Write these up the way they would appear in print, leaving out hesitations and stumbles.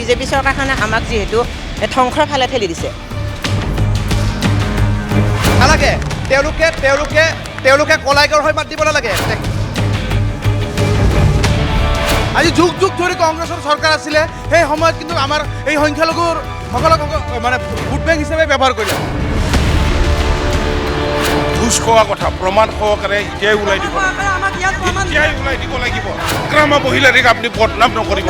BJP চৰকাৰখনে আমাক যিহেতু ধ্বংসৰ ফালে ঠেলি দিছে। নালাগে তেওঁলোকে কলাইকৰ হৈ মাত দিব নালাগে। আজি যুগ যুগ ধৰি কংগ্ৰেছৰ চৰকাৰ আছিলে, সেই সময়ত কিন্তু আমাৰ এই সংখ্যালঘুৰ সকলক মানে ভোট বেংক হিচাপে ব্যৱহাৰ কৰিলে। ঘুষ খোৱা কথা প্ৰমাণ সহকাৰে এতিয়াই ওলাই দিব লাগিব। গ্ৰাম্য মহিলাৰীক আপুনি বদনাম নকৰিব।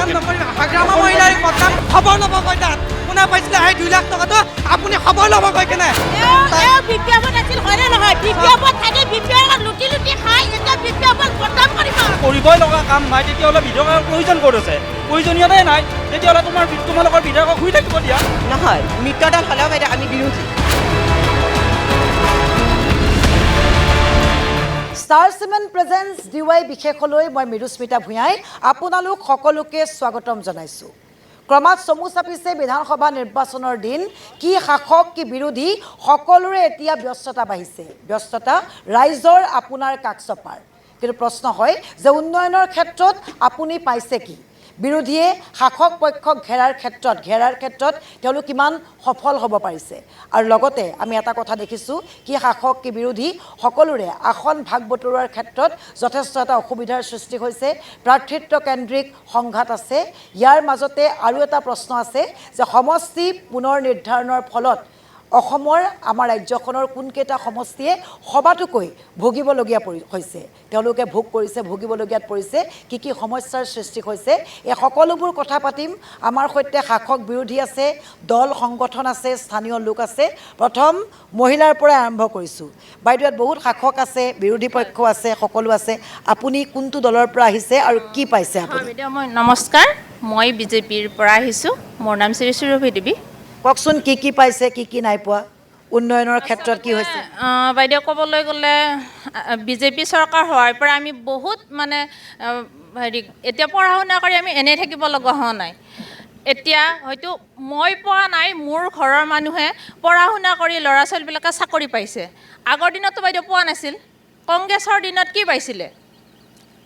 গ্ৰাম্য মহিলাৰীক বদনাম খবৰ ল'ব কয় তাত শুনা পাইছিলে সেই 2 লাখ টকাটো আপুনি খবৰ ল'ব কয় কেনে কৰিবই লগা কাম নাই তেতিয়াহ'লে বিধেয়কৰ প্ৰয়োজন ক'ত আছে? প্ৰয়োজনীয়তাই নাই তেতিয়াহ'লে তোমালোকৰ বিধেয়কক শুই থাকিব দিয়া। নহয়, মিত্ৰদল হ'লেও বাইদেউ আমি বিৰোধী। ষ্টাৰ চিমেণ্ট প্ৰেজেন্স DY বিশেষলৈ মই মৃদুস্মিতা ভূঞাই আপোনালোক সকলোকে স্বাগতম জনাইছোঁ। ক্ৰমাৎ চমু চাপিছে বিধানসভা নিৰ্বাচনৰ দিন। কি শাসক কি বিৰোধী সকলোৰে এতিয়া ব্যস্ততা বাঢ়িছে। ব্যস্ততা ৰাইজৰ আপোনাৰ কাষ চপাৰ। কিন্তু প্ৰশ্ন হয় যে উন্নয়নৰ ক্ষেত্ৰত আপুনি পাইছে কি? বিৰোধীয়ে শাসক পক্ষক ঘেৰাৰ ক্ষেত্ৰত তেওঁলোক কিমান সফল হ'ব পাৰিছে? আৰু লগতে আমি এটা কথা দেখিছোঁ কি শাসক কি বিৰোধী সকলোৰে আসন ভাগ বতৰুৱাৰ ক্ষেত্ৰত যথেষ্ট এটা অসুবিধাৰ সৃষ্টি হৈছে। প্ৰাৰ্থিত্ব কেন্দ্ৰিক সংঘাত আছে। ইয়াৰ মাজতে আৰু এটা প্ৰশ্ন আছে যে সমষ্টি পুনৰ নিৰ্ধাৰণৰ ফলত অসমৰ আমাৰ ৰাজ্যখনৰ কোনকেইটা সমষ্টিয়ে সবাতোকৈ ভুগিবলগীয়া হৈছে, তেওঁলোকে ভোগ কৰিছে, ভুগিবলগীয়াত পৰিছে, কি কি সমস্যাৰ সৃষ্টি হৈছে, এই সকলোবোৰ কথা পাতিম। আমাৰ সৈতে শাসক বিৰোধী আছে, দল সংগঠন আছে, স্থানীয় লোক আছে। প্ৰথম মহিলাৰ পৰাই আৰম্ভ কৰিছোঁ। বাইদেউ ইয়াত বহুত শাসক আছে, বিৰোধী পক্ষ আছে, সকলো আছে। আপুনি কোনটো দলৰ পৰা আহিছে আৰু কি পাইছে আপুনি? বাইদেউ মই নমস্কাৰ, মই বিজেপিৰ পৰা আহিছোঁ। মোৰ নাম শ্ৰী সুৰভি দেৱী। কওকচোন কি কি পাইছে, কি কি নাই পোৱা, উন্নয়নৰ ক্ষেত্ৰত কি হৈছে? বাইদেউ ক'বলৈ গ'লে বিজেপি চৰকাৰ হোৱাৰ পৰা আমি বহুত মানে এতিয়া পঢ়া শুনা কৰি আমি এনেই থাকিব লগা হোৱা নাই। এতিয়া হয়তো মই পোৱা নাই, মোৰ ঘৰৰ মানুহে পঢ়া শুনা কৰি ল'ৰা ছোৱালীবিলাকে চাকৰি পাইছে। আগৰ দিনততো বাইদেউ পোৱা নাছিল। কংগ্ৰেছৰ দিনত কি পাইছিলে?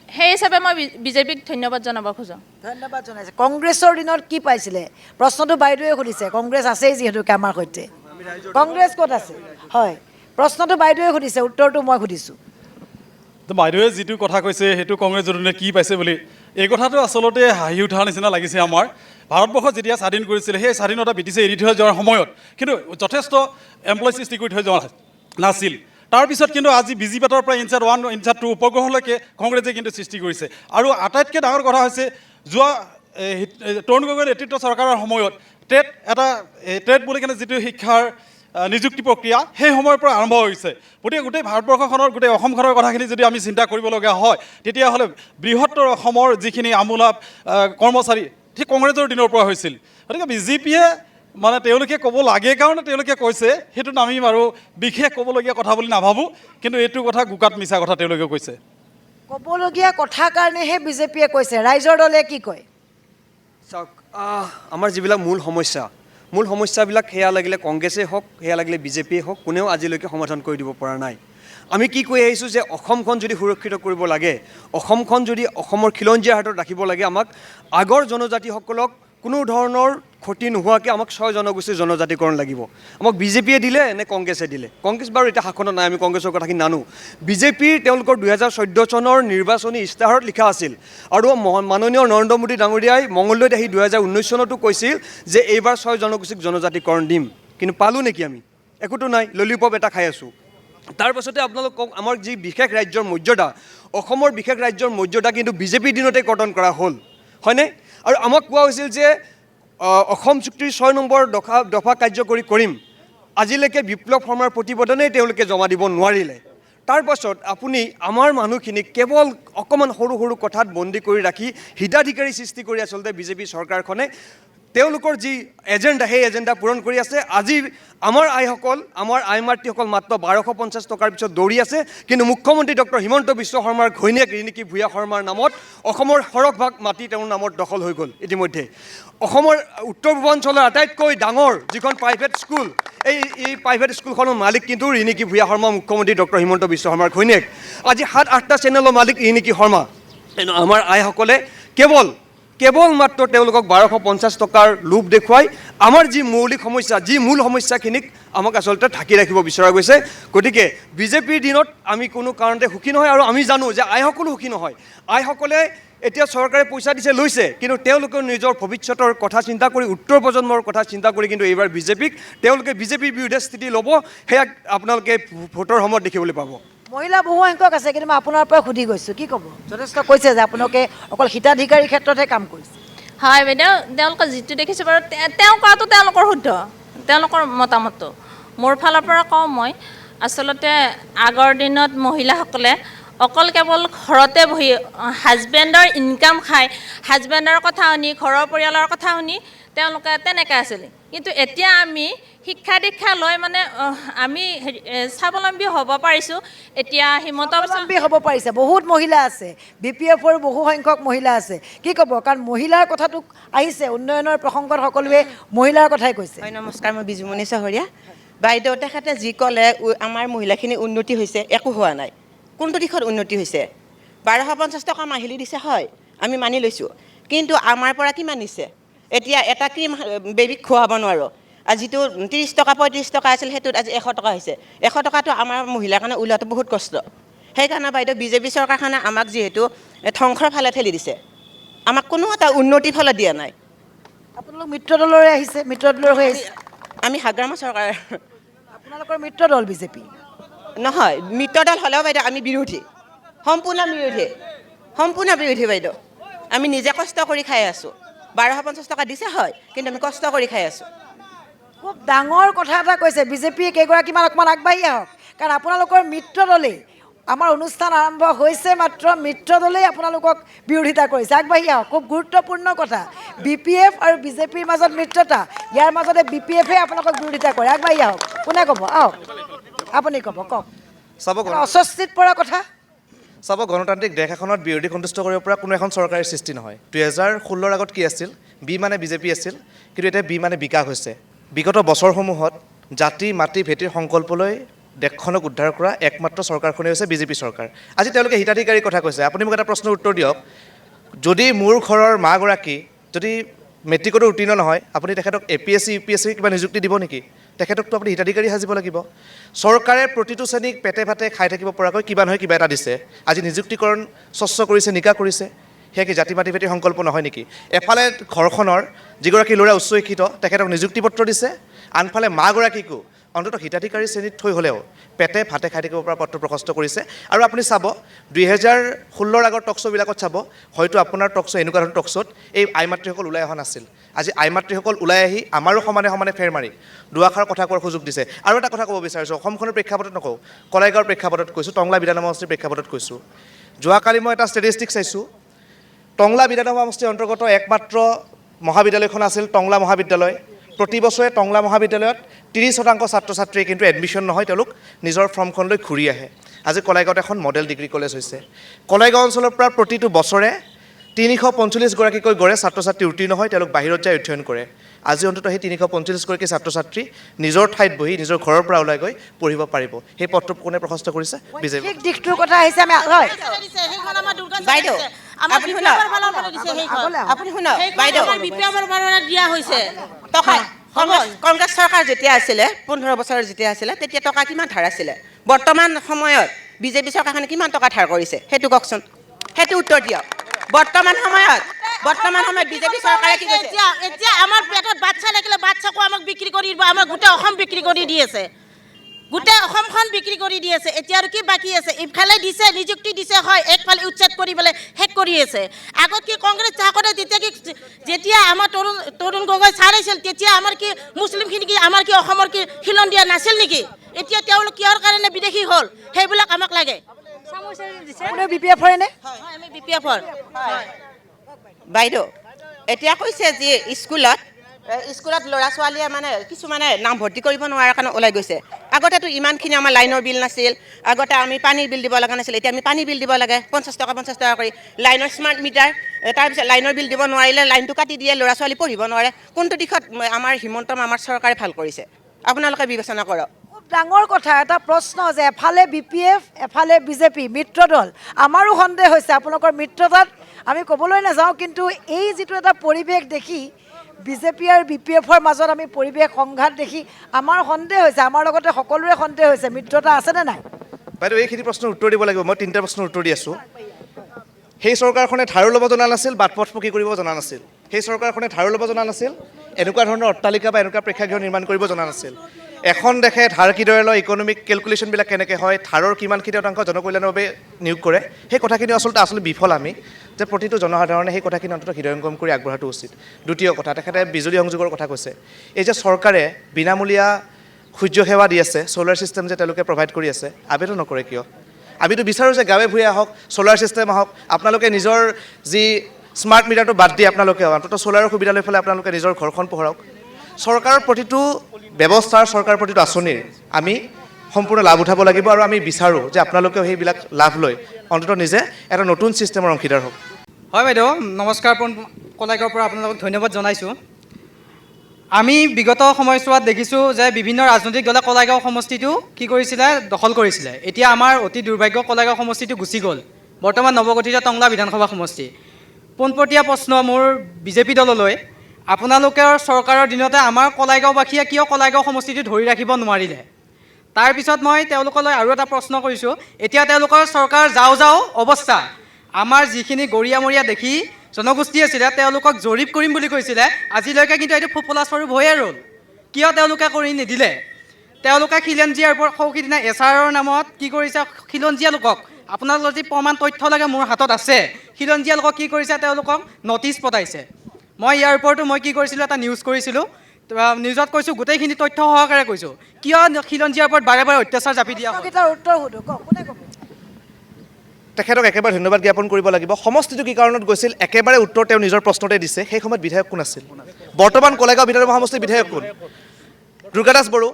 সেই হিচাপে মই বিজেপিক ধন্যবাদ জনাব খোজোঁ। ধন্যবাদ জনাইছে। কংগ্ৰেছৰ দিনত কি পাইছিলে? প্ৰশ্নটো বাইদেৱে সুধিছে। কংগ্ৰেছ আছেই যিহেতুকে আমাৰ সৈতে। কংগ্ৰেছ ক'ত আছে? হয়, প্ৰশ্নটো বাইদেৱে সুধিছে, উত্তৰটো মই সুধিছোঁ। তো বাইদেৱে যিটো কথা কৈছে সেইটো কংগ্ৰেছ জনে কি পাইছে বুলি, এই কথাটো আচলতে হাঁহি উঠাৰ নিচিনা লাগিছে। আমাৰ ভাৰতবৰ্ষ যেতিয়া স্বাধীন কৰিছিলে সেই স্বাধীনতা ব্ৰিটিছে এৰি থৈ যোৱাৰ সময়ত কিন্তু যথেষ্ট এমপ্লয় সৃষ্টি কৰি থৈ যোৱা নাছিল। তাৰপিছত কিন্তু আজি বিজিপেটৰ পৰা ইনচাৰ্ট 1 ইনচাৰ্ট 2 উপগ্ৰহলৈকে কংগ্ৰেছে কিন্তু সৃষ্টি কৰিছে। আৰু আটাইতকৈ ডাঙৰ কথা হৈছে যোৱা তৰুণ গগৈৰ নেতৃত্ব চৰকাৰৰ সময়ত টেট বুলি কেনে যিটো শিক্ষাৰ নিযুক্তি প্ৰক্ৰিয়া সেই সময়ৰ পৰা আৰম্ভ হৈছে। গতিকে গোটেই ভাৰতবৰ্ষখনৰ গোটেই অসমখনৰ কথাখিনি যদি আমি চিন্তা কৰিবলগীয়া হয় তেতিয়াহ'লে বৃহত্তৰ অসমৰ যিখিনি আমোলাপ কৰ্মচাৰী ঠিক কংগ্ৰেছৰ দিনৰ পৰা হৈছিল। গতিকে বিজেপিয়ে মানে তেওঁলোকে ক'ব লাগে কাৰণে তেওঁলোকে কৈছে, সেইটোত আমি বাৰু বিশেষ ক'বলগীয়া কথা বুলি নাভাবোঁ। কিন্তু এইটো কথা গোকাত মিছা কথা তেওঁলোকে কৈছে। ক'বলগীয়া কথা কাৰণেহে বিজেপিয়ে কৈছে, ৰাইজৰ দলে কি কয়? চাওক, আমাৰ যিবিলাক মূল সমস্যাবিলাক সেয়া লাগিলে কংগ্ৰেছেই হওক, সেয়া লাগিলে বিজেপিয়ে হওক, কোনেও আজিলৈকে সমাধান কৰি দিব পৰা নাই। আমি কি কৈ আহিছোঁ যে অসমখন যদি সুৰক্ষিত কৰিব লাগে, অসমখন যদি অসমৰ খিলঞ্জীয়াৰ হাতত ৰাখিব লাগে, আমাক আগৰ জনজাতিসকলক কোনো ধৰণৰ ক্ষতি নোহোৱাকৈ আমাক 6 জনগোষ্ঠীৰ জনজাতিকৰণ লাগিব। আমাক বিজেপিয়ে দিলে নে কংগ্ৰেছে দিলে? কংগ্ৰেছ বাৰু এতিয়া শাসনত নাই, আমি কংগ্ৰেছৰ কথাখিনি নানো। বিজেপিৰ তেওঁলোকৰ 2014 চনৰ নিৰ্বাচনী ইস্তাহাৰত লিখা আছিল আৰু মাননীয় নৰেন্দ্ৰ মোদী ডাঙৰীয়াই মঙলদৈত আহি 2019 চনতো কৈছিল যে এইবাৰ 6 জনগোষ্ঠীক জনজাতিকৰণ দিম। কিন্তু পালোঁ নেকি আমি? একোতো নাই, ললিপপ এটা খাই আছোঁ। তাৰ পাছতে আপোনালোক কওক, আমাৰ যি বিশেষ ৰাজ্যৰ মৰ্যাদা, অসমৰ বিশেষ ৰাজ্যৰ মৰ্যাদা কিন্তু বিজেপিৰ দিনতে কৰ্তন কৰা হ'ল, হয়নে? আৰু আমাক কোৱা হৈছিল যে অসম চুক্তিৰ 6 নম্বৰ দফা কাৰ্যকৰী কৰিম। আজিলৈকে বিপ্লৱ শৰ্মাৰ প্ৰতিবেদনেই তেওঁলোকে জমা দিব নোৱাৰিলে। তাৰ পাছত আপুনি আমাৰ মানুহখিনিক কেৱল অকণমান সৰু সৰু কথাত বন্দী কৰি ৰাখি হিতাধিকাৰী সৃষ্টি কৰি আচলতে বিজেপি চৰকাৰখনে তেওঁলোকৰ যি এজেণ্ডা সেই এজেণ্ডা পূৰণ কৰি আছে। আজি আমাৰ আইসকল, আমাৰ আই মাতৃসকল মাত্ৰ 1250 টকাৰ পিছত দৌৰি আছে। কিন্তু মুখ্যমন্ত্ৰী ডক্টৰ হিমন্ত বিশ্ব শৰ্মাৰ ঘৈণীয়েক ৰিণিকী ভূঞা শৰ্মাৰ নামত অসমৰ সৰহভাগ মাটি তেওঁৰ নামত দখল হৈ গ'ল ইতিমধ্যে। অসমৰ উত্তৰ পূৰ্বাঞ্চলৰ আটাইতকৈ ডাঙৰ যিখন প্ৰাইভেট স্কুল, এই প্ৰাইভেট স্কুলখনৰ মালিক কিন্তু ৰিণিকী ভূঞা শৰ্মা, মুখ্যমন্ত্ৰী ডক্টৰ হিমন্ত বিশ্ব শৰ্মাৰ ঘৈণীয়েক। আজি 7-8টা চেনেলৰ মালিক ৰিণিকী শৰ্মা। আমাৰ আইসকলে কেৱল মাত্ৰ তেওঁলোকক 1250 টকাৰ লোভ দেখুৱাই আমাৰ যি মৌলিক সমস্যা যি মূল সমস্যাখিনিক আমাক আচলতে ঢাকি ৰাখিব বিচৰা গৈছে গতিকে বিজেপিৰ দিনত আমি কোনো কাৰণতে সুখী নহয় আৰু আমি জানো যে আইসকলো সুখী নহয় আইসকলে এতিয়া চৰকাৰে পইচা দিছে লৈছে কিন্তু তেওঁলোকে নিজৰ ভৱিষ্যতৰ কথা চিন্তা কৰি উত্তৰ প্ৰজন্মৰ কথা চিন্তা কৰি কিন্তু এইবাৰ তেওঁলোকে বিজেপিৰ বিৰুদ্ধে স্থিতি ল'ব সেয়া আপোনালোকে ভোটৰ সময়ত দেখিবলৈ পাব মহিলা বহু সংখ্যক আছে কিন্তু মই আপোনাৰ পৰা সুধি গৈছোঁ কি ক'ব যথেষ্ট কৈছে যে আপোনালোকে অকল হিতাধিকাৰীৰ ক্ষেত্ৰতহে কাম কৰিছে হয় বাইদেউ তেওঁলোকে যিটো দেখিছোঁ বাৰু তেওঁ কোৱাটো তেওঁলোকৰ শুদ্ধ তেওঁলোকৰ মতামতটো মোৰ ফালৰ পৰা কওঁ মই আচলতে আগৰ দিনত মহিলাসকলে অকল কেৱল ঘৰতে বহি হাজবেণ্ডৰ ইনকাম খাই হাজবেণ্ডৰ কথা শুনি ঘৰৰ পৰিয়ালৰ কথা শুনি তেওঁলোকে তেনেকৈ আছিল কিন্তু এতিয়া আমি শিক্ষা দীক্ষা লৈ মানে আমি স্বাৱলম্বী হ'ব পাৰিছোঁ এতিয়া হিমন্ত স্বাৱলম্বী হ'ব পাৰিছে বহুত মহিলা আছে BPFৰ বহু সংখ্যক মহিলা আছে কি ক'ব কাৰণ মহিলাৰ কথাটো আহিছে উন্নয়নৰ প্ৰসংগত সকলোৱে মহিলাৰ কথাই কৈছে হয় নমস্কাৰ মই বিজুমণি চহৰীয়া বাইদেউ তেখেতে যি ক'লে আমাৰ মহিলাখিনি উন্নতি হৈছে একো হোৱা নাই কোনটো দিশত উন্নতি হৈছে 1250 টকা মাহিলী দিছে হয় আমি মানি লৈছোঁ কিন্তু আমাৰ পৰা কিমান নিছে এতিয়া এটা ক্ৰীম বেবীক খুৱাব নোৱাৰোঁ আৰু যিটো 30 টকা 35 টকা আছিল সেইটোত আজি 100 টকা হৈছে 100 টকাটো আমাৰ মহিলাৰ কাৰণে ওলোৱাটো বহুত কষ্ট সেইকাৰণে বাইদেউ বিজেপি চৰকাৰখনে আমাক যিহেতু ধ্বংসৰ ফালে ঠেলি দিছে আমাক কোনো এটা উন্নতিৰ ফালে দিয়া নাই আপোনালোক মিত্ৰ দলৰে আহিছে মিত্ৰ দলৰ হৈ আহিছে আমি হাগ্ৰামা চৰকাৰ আপোনালোকৰ মিত্ৰ দল বিজেপি নহয় মিত্ৰ দল হ'লেও বাইদেউ আমি বিৰোধী সম্পূৰ্ণ বিৰোধী বাইদেউ আমি নিজে কষ্ট কৰি খাই আছোঁ 1250 টকা দিছে হয় কিন্তু আমি কষ্ট কৰি খাই আছোঁ খুব ডাঙৰ কথা এটা কৈছে বিজেপিয়ে কেইগৰাকীমান অকণমান আগবাঢ়ি আহক কাৰণ আপোনালোকৰ মিত্ৰ দলেই আমাৰ অনুষ্ঠান আৰম্ভ হৈছে মাত্ৰ মিত্ৰ দলেই আপোনালোকক বিৰোধিতা কৰিছে আগবাঢ়ি আহক খুব গুৰুত্বপূৰ্ণ কথা BPF আৰু বিজেপিৰ মাজত মিত্ৰতা ইয়াৰ মাজতে BPFে আপোনালোকক বিৰোধিতা কৰে আগবাঢ়ি আহক কোনে ক'ব আহক আপুনি ক'ব কওক অস্বস্তিত পৰা কথা চাব গণতান্ত্ৰিক দেশ এখনত বিৰোধী সন্তুষ্ট কৰিব পৰা কোনো এখন চৰকাৰৰ সৃষ্টি নহয় 2016 আগত কি আছিল বি মানে বিজেপি আছিল কিন্তু এতিয়া বি মানে বিকাশ হৈছে বিগত বছৰসমূহত জাতি মাটি ভেটিৰ সংকল্পলৈ দেশখনক উদ্ধাৰ কৰা একমাত্ৰ চৰকাৰখনেই হৈছে বিজেপি চৰকাৰ আজি তেওঁলোকে হিতাধিকাৰীৰ কথা কৈছে আপুনি মোক এটা প্ৰশ্নৰ উত্তৰ দিয়ক যদি মোৰ ঘৰৰ মাগৰাকী যদি মেট্ৰিকতো উত্তীৰ্ণ নহয় আপুনি তেখেতক APSC UPSC কিবা নিযুক্তি দিব নেকি তেখেতকতো আপুনি হিতাধিকাৰী সাজিব লাগিব চৰকাৰে প্ৰতিটো শ্ৰেণীক পেটে ভাতে খাই থাকিব পৰাকৈ কিবা নহয় কিবা এটা দিছে আজি নিযুক্তিকৰণ স্বচ্ছ কৰিছে নিকা কৰিছে সেয়া কি জাতি মাটি ভেটিৰ সংকল্প নহয় নেকি এফালে ঘৰখনৰ যিগৰাকী ল'ৰা উচ্চ শিক্ষিত তেখেতক নিযুক্তি পত্ৰ দিছে আনফালে মাগৰাকীকো অন্ততঃ হিতাধিকাৰী শ্ৰেণীত থৈ হ'লেও পেটে ভাতে খাই থাকিব পৰা পথটো প্ৰশস্ত কৰিছে আৰু আপুনি চাব 2016 আগৰ টকশ্ব'বিলাকত চাব হয়তো আপোনাৰ টকশ্ব' এনেকুৱা ধৰণৰ টকশ্ব'ত এই আই মাতৃসকল ওলাই অহা নাছিল আজি আই মাতৃসকল ওলাই আহি আমাৰো সমানে ফেৰ মাৰি দুআষাৰ কথা কোৱাৰ সুযোগ দিছে আৰু এটা কথা ক'ব বিচাৰিছোঁ অসমখনৰ প্ৰেক্ষাপটত নকওঁ কলাইগাঁৱৰ প্ৰেক্ষাপটত কৈছোঁ টংলা বিধানসভা সমষ্টিৰ প্ৰেক্ষাপটত কৈছোঁ যোৱাকালি মই এটা ষ্টেটিষ্টিক চাইছোঁ টংলা বিধানসভা সমষ্টিৰ অন্তৰ্গত একমাত্ৰ মহাবিদ্যালয়খন আছিল টংলা মহাবিদ্যালয় প্ৰতি বছৰে টংলা মহাবিদ্যালয়ত 30% ছাত্ৰ ছাত্ৰীয়ে কিন্তু এডমিশ্যন নহয় তেওঁলোক নিজৰ ফৰ্মখন লৈ ঘূৰি আহে আজি কলাইগাঁৱত এখন মডেল ডিগ্ৰী কলেজ হৈছে কলাইগাঁও অঞ্চলৰ পৰা প্ৰতিটো বছৰে 345 গৰাকীকৈ গড়ে ছাত্ৰ ছাত্ৰী উত্তীৰ্ণ হয় তেওঁলোক বাহিৰত যায় অধ্যয়ন কৰে আজি অন্ততঃ সেই 345 গৰাকী ছাত্ৰ ছাত্ৰী নিজৰ ঠাইত বহি নিজৰ ঘৰৰ পৰা ওলাই গৈ পঢ়িব পাৰিব সেই পথটো কোনে প্ৰশস্ত কৰিছে বিজেপি ঠিক দিশটোৰ কথা আহিছে আমি হয় বাইদেউ আপুনি শুনক আপুনি শুনক বাইদেউ দিয়া হৈছে টকা কংগ্ৰেছ চৰকাৰ যেতিয়া আছিলে 15 বছৰ যেতিয়া আছিলে তেতিয়া টকা কিমান ধাৰ আছিলে বৰ্তমান সময়ত বিজেপি চৰকাৰখনে কিমান টকা ধাৰ কৰিছে সেইটো কওকচোন সেইটো উত্তৰ দিয়ক বৰ্তমান সময়ত বিজেপি চৰকাৰে কি কৰিছে এতিয়া আমাৰ পেটত বাচ্চা লাগিলে বাচ্চাকো আমাক বিক্ৰী কৰি দিব আমাৰ গোটেই অসম বিক্ৰী কৰি দি আছে গোটেই অসমখন বিক্ৰী কৰি দি আছে এতিয়া আৰু কি বাকী আছে ইফালে দিছে নিযুক্তি দিছে হয় একফালে উচ্ছেদ কৰি পেলাই শেষ কৰি আছে আগত কি কংগ্ৰেছ থাকোঁতে যেতিয়া আমাৰ তৰুণ গগৈ ছাৰ আহিছিল তেতিয়া আমাৰ কি মুছলিমখিনি কি আমাৰ কি অসমৰ কি খিলন দিয়া নাছিল নেকি এতিয়া তেওঁলোক কিহৰ কাৰণে বিদেশী হ'ল সেইবিলাক আমাক লাগে BPFৰ নে আমি BPFৰ বাইদেউ এতিয়া কৈছে যে স্কুলত ল'ৰা ছোৱালীয়ে মানে কিছুমানে নাম ভৰ্তি কৰিব নোৱাৰাৰ কাৰণে ওলাই গৈছে আগতেতো ইমানখিনি আমাৰ লাইনৰ বিল নাছিল আগতে আমি পানীৰ বিল দিব লগা নাছিল এতিয়া আমি পানী বিল দিব লাগে 50 টকা কৰি লাইনৰ স্মাৰ্ট মিটাৰ তাৰপিছত লাইনৰ বিল দিব নোৱাৰিলে লাইনটো কাটি দিয়ে ল'ৰা ছোৱালী পঢ়িব নোৱাৰে কোনটো দিশত আমাৰ হিমন্ত মামাৰ চৰকাৰে ভাল কৰিছে আপোনালোকে বিবেচনা কৰক খুব ডাঙৰ কথা এটা প্ৰশ্ন যে এফালে BPF এফালে বিজেপি মিত্ৰ দল আমাৰো সন্দেহ হৈছে আপোনালোকৰ মিত্ৰতাত আমি ক'বলৈ নাযাওঁ, কিন্তু এই যিটো এটা পৰিৱেশ দেখি বিজেপি আৰু BPFৰ মাজত আমি পৰিৱেশ সংঘাত দেখি আমাৰ সন্দেহ হৈছে, আমাৰ লগতে সকলোৰে সন্দেহ হৈছে, মিত্ৰতা আছেনে নাই? বাইদেউ এইখিনি প্ৰশ্নৰ উত্তৰ দিব লাগিব। মই 3টা প্ৰশ্নৰ উত্তৰ দি আছোঁ। সেই চৰকাৰখনে ধাৰো ল'ব জনা নাছিল, বাট পথ পকী কৰিব জনা নাছিল। সেই চৰকাৰখনে ধাৰো ল'ব জনা নাছিল, এনেকুৱা ধৰণৰ অট্টালিকা বা এনেকুৱা প্ৰেক্ষাগৃহ নিৰ্মাণ কৰিব জনা নাছিল। এখন দেশে ধাৰ কিদৰে লয়, ইকনমিক কেলকুলেশ্যনবিলাক কেনেকৈ হয়, ধাৰৰ কিমানখিনি শতাংশ জনকল্যাণৰ বাবে নিয়োগ কৰে, সেই কথাখিনি আচলতে বিফল আমি, যে প্ৰতিটো জনসাধাৰণে সেই কথাখিনি অন্ততঃ হৃদয়ংগম কৰি আগবঢ়াটো উচিত। দ্বিতীয় কথা, তেখেতে বিজুলী সংযোগৰ কথা কৈছে। এই যে চৰকাৰে বিনামূলীয়া সূৰ্য সেৱা দি আছে, ছ'লাৰ ছিষ্টেম যে তেওঁলোকে প্ৰভাইড কৰি আছে, আবেদন নকৰে কিয়? আমিতো বিচাৰোঁ যে গাঁৱে ভূঞে আহক, ছ'লাৰ ছিষ্টেম আহক, আপোনালোকে নিজৰ যি স্মাৰ্ট মিটাৰটো বাদ দি আপোনালোকে অন্ততঃ ছ'লাৰৰ সুবিধা লৈ পেলাই আপোনালোকে নিজৰ ঘৰখন পোহৰাওক। চৰকাৰৰ প্ৰতিটো ব্যৱস্থাৰ, চৰকাৰৰ প্ৰতিটো আঁচনিৰ আমি সম্পূৰ্ণ লাভ উঠাব লাগিব, আৰু আমি বিচাৰোঁ যে আপোনালোকেও সেইবিলাক লাভ লৈ অন্ততঃ নিজে এটা নতুন ছিষ্টেমৰ অংশীদাৰ হওক। হয় বাইদেউ, নমস্কাৰ। কলাইগাঁৱৰ পৰা আপোনালোকক ধন্যবাদ জনাইছোঁ। আমি বিগত সময়ছোৱাত দেখিছোঁ যে বিভিন্ন ৰাজনৈতিক দলে কলাইগাঁও সমষ্টিটো কি কৰিছিলে, দখল কৰিছিলে। এতিয়া আমাৰ অতি দুৰ্ভাগ্য, কলাইগাঁও সমষ্টিটো গুচি গ'ল। বৰ্তমান নৱগঠিত টংলা বিধানসভা সমষ্টি। পোনপটীয়া প্ৰশ্ন মোৰ বিজেপি দললৈ, আপোনালোকৰ চৰকাৰৰ দিনতে আমাৰ কলাইগাঁওবাসীয়ে কিয় কলাইগাঁও সমষ্টিটো ধৰি ৰাখিব নোৱাৰিলে? তাৰপিছত মই তেওঁলোকলৈ আৰু এটা প্ৰশ্ন কৰিছোঁ, এতিয়া তেওঁলোকৰ চৰকাৰ যাওঁ যাওঁ অৱস্থা, আমাৰ যিখিনি গৰিয়ামৰীয়া দেখি জনগোষ্ঠী আছিলে তেওঁলোকক জৰীপ কৰিম বুলি কৈছিলে, আজিলৈকে কিন্তু এইটো ফোপোলা স্বৰূপ হৈয়ে ৰ'ল। কিয় তেওঁলোকে কৰি নিদিলে? তেওঁলোকে খিলঞ্জীয়াৰ ওপৰত সৌসিদিনা SRৰ নামত কি কৰিছে, খিলঞ্জীয়া লোকক, আপোনালোকৰ যদি প্ৰমাণ তথ্য লাগে মোৰ হাতত আছে, খিলঞ্জীয়া লোকক কি কৰিছে, তেওঁলোকক নটিচ পঠাইছে। মই ইয়াৰ ওপৰতো মই কি কৰিছিলোঁ, এটা নিউজ কৰিছিলোঁ, নিউজত কৈছোঁ, গোটেইখিনি তথ্য সহকাৰে কৈছোঁ, কিয় খিলঞ্জীয়াৰ ওপৰত বাৰে বাৰে অত্যাচাৰ জাপি দিয়া হয়। উত্তৰ সুধো, কোনে ক'ব? তেখেতক একেবাৰে ধন্যবাদ জ্ঞাপন কৰিব লাগিব। সমষ্টিটো কি কাৰণত গৈছিল একেবাৰে উত্তৰ তেওঁ নিজৰ প্ৰশ্নতে দিছে। সেই সময়ত বিধায়ক কোন আছিল? বৰ্তমান কলাইগাঁও বিধানসভা সমষ্টিৰ বিধায়ক কোন? দুৰ্গাদাস বড়ো।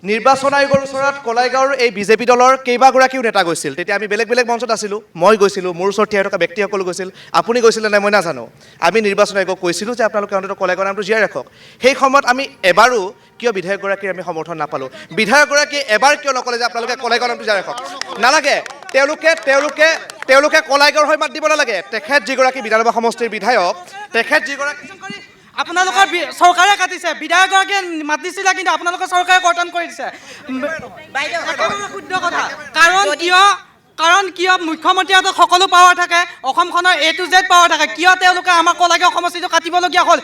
নিৰ্বাচন আয়োগৰ ওচৰত কলাইগাঁৱৰ এই বিজেপি দলৰ কেইবাগৰাকীও নেতা গৈছিল। তেতিয়া আমি বেলেগ বেলেগ মঞ্চত আছিলোঁ, মই গৈছিলোঁ, মোৰ ওচৰত থিয় থকা ব্যক্তিসকল গৈছিল, আপুনি গৈছিলে নাই মই নাজানো। আমি নিৰ্বাচন আয়োগক কৈছিলোঁ যে আপোনালোকে অন্ততঃ কলাইগাঁৱৰ নামটো জীয়াই ৰাখক। সেই সময়ত আমি এবাৰো কিয় বিধায়কগৰাকীৰ আমি সমৰ্থন নাপালোঁ? বিধায়কগৰাকীয়ে এবাৰ কিয় নক'লে যে আপোনালোকে কলাইগাঁৱৰ নামটো জীয়াই ৰাখক? নালাগে, তেওঁলোকে কলাইগাঁৱৰ হৈ মাত দিব নালাগে। তেখেত যিগৰাকী বিধানসভা সমষ্টিৰ বিধায়ক, তেখেত যিগৰাকী আপোনালোকৰ চৰকাৰে কাটিছে, বিধায়কগৰাকীয়ে মাত দিছিলে, কিন্তু আপোনালোকৰ চৰকাৰে কৰ্তন কৰি দিছে। শুদ্ধ কথা। কাৰণ কিয় মুখ্যমন্ত্ৰীৰ হাতত সকলো পাৱাৰ থাকে, অসমখনৰ A to Z পাৱাৰ থাকে, কিয় তেওঁলোকে আমাৰ কলাইগাঁও সমষ্টিটো কাটিবলগীয়া হ'ল?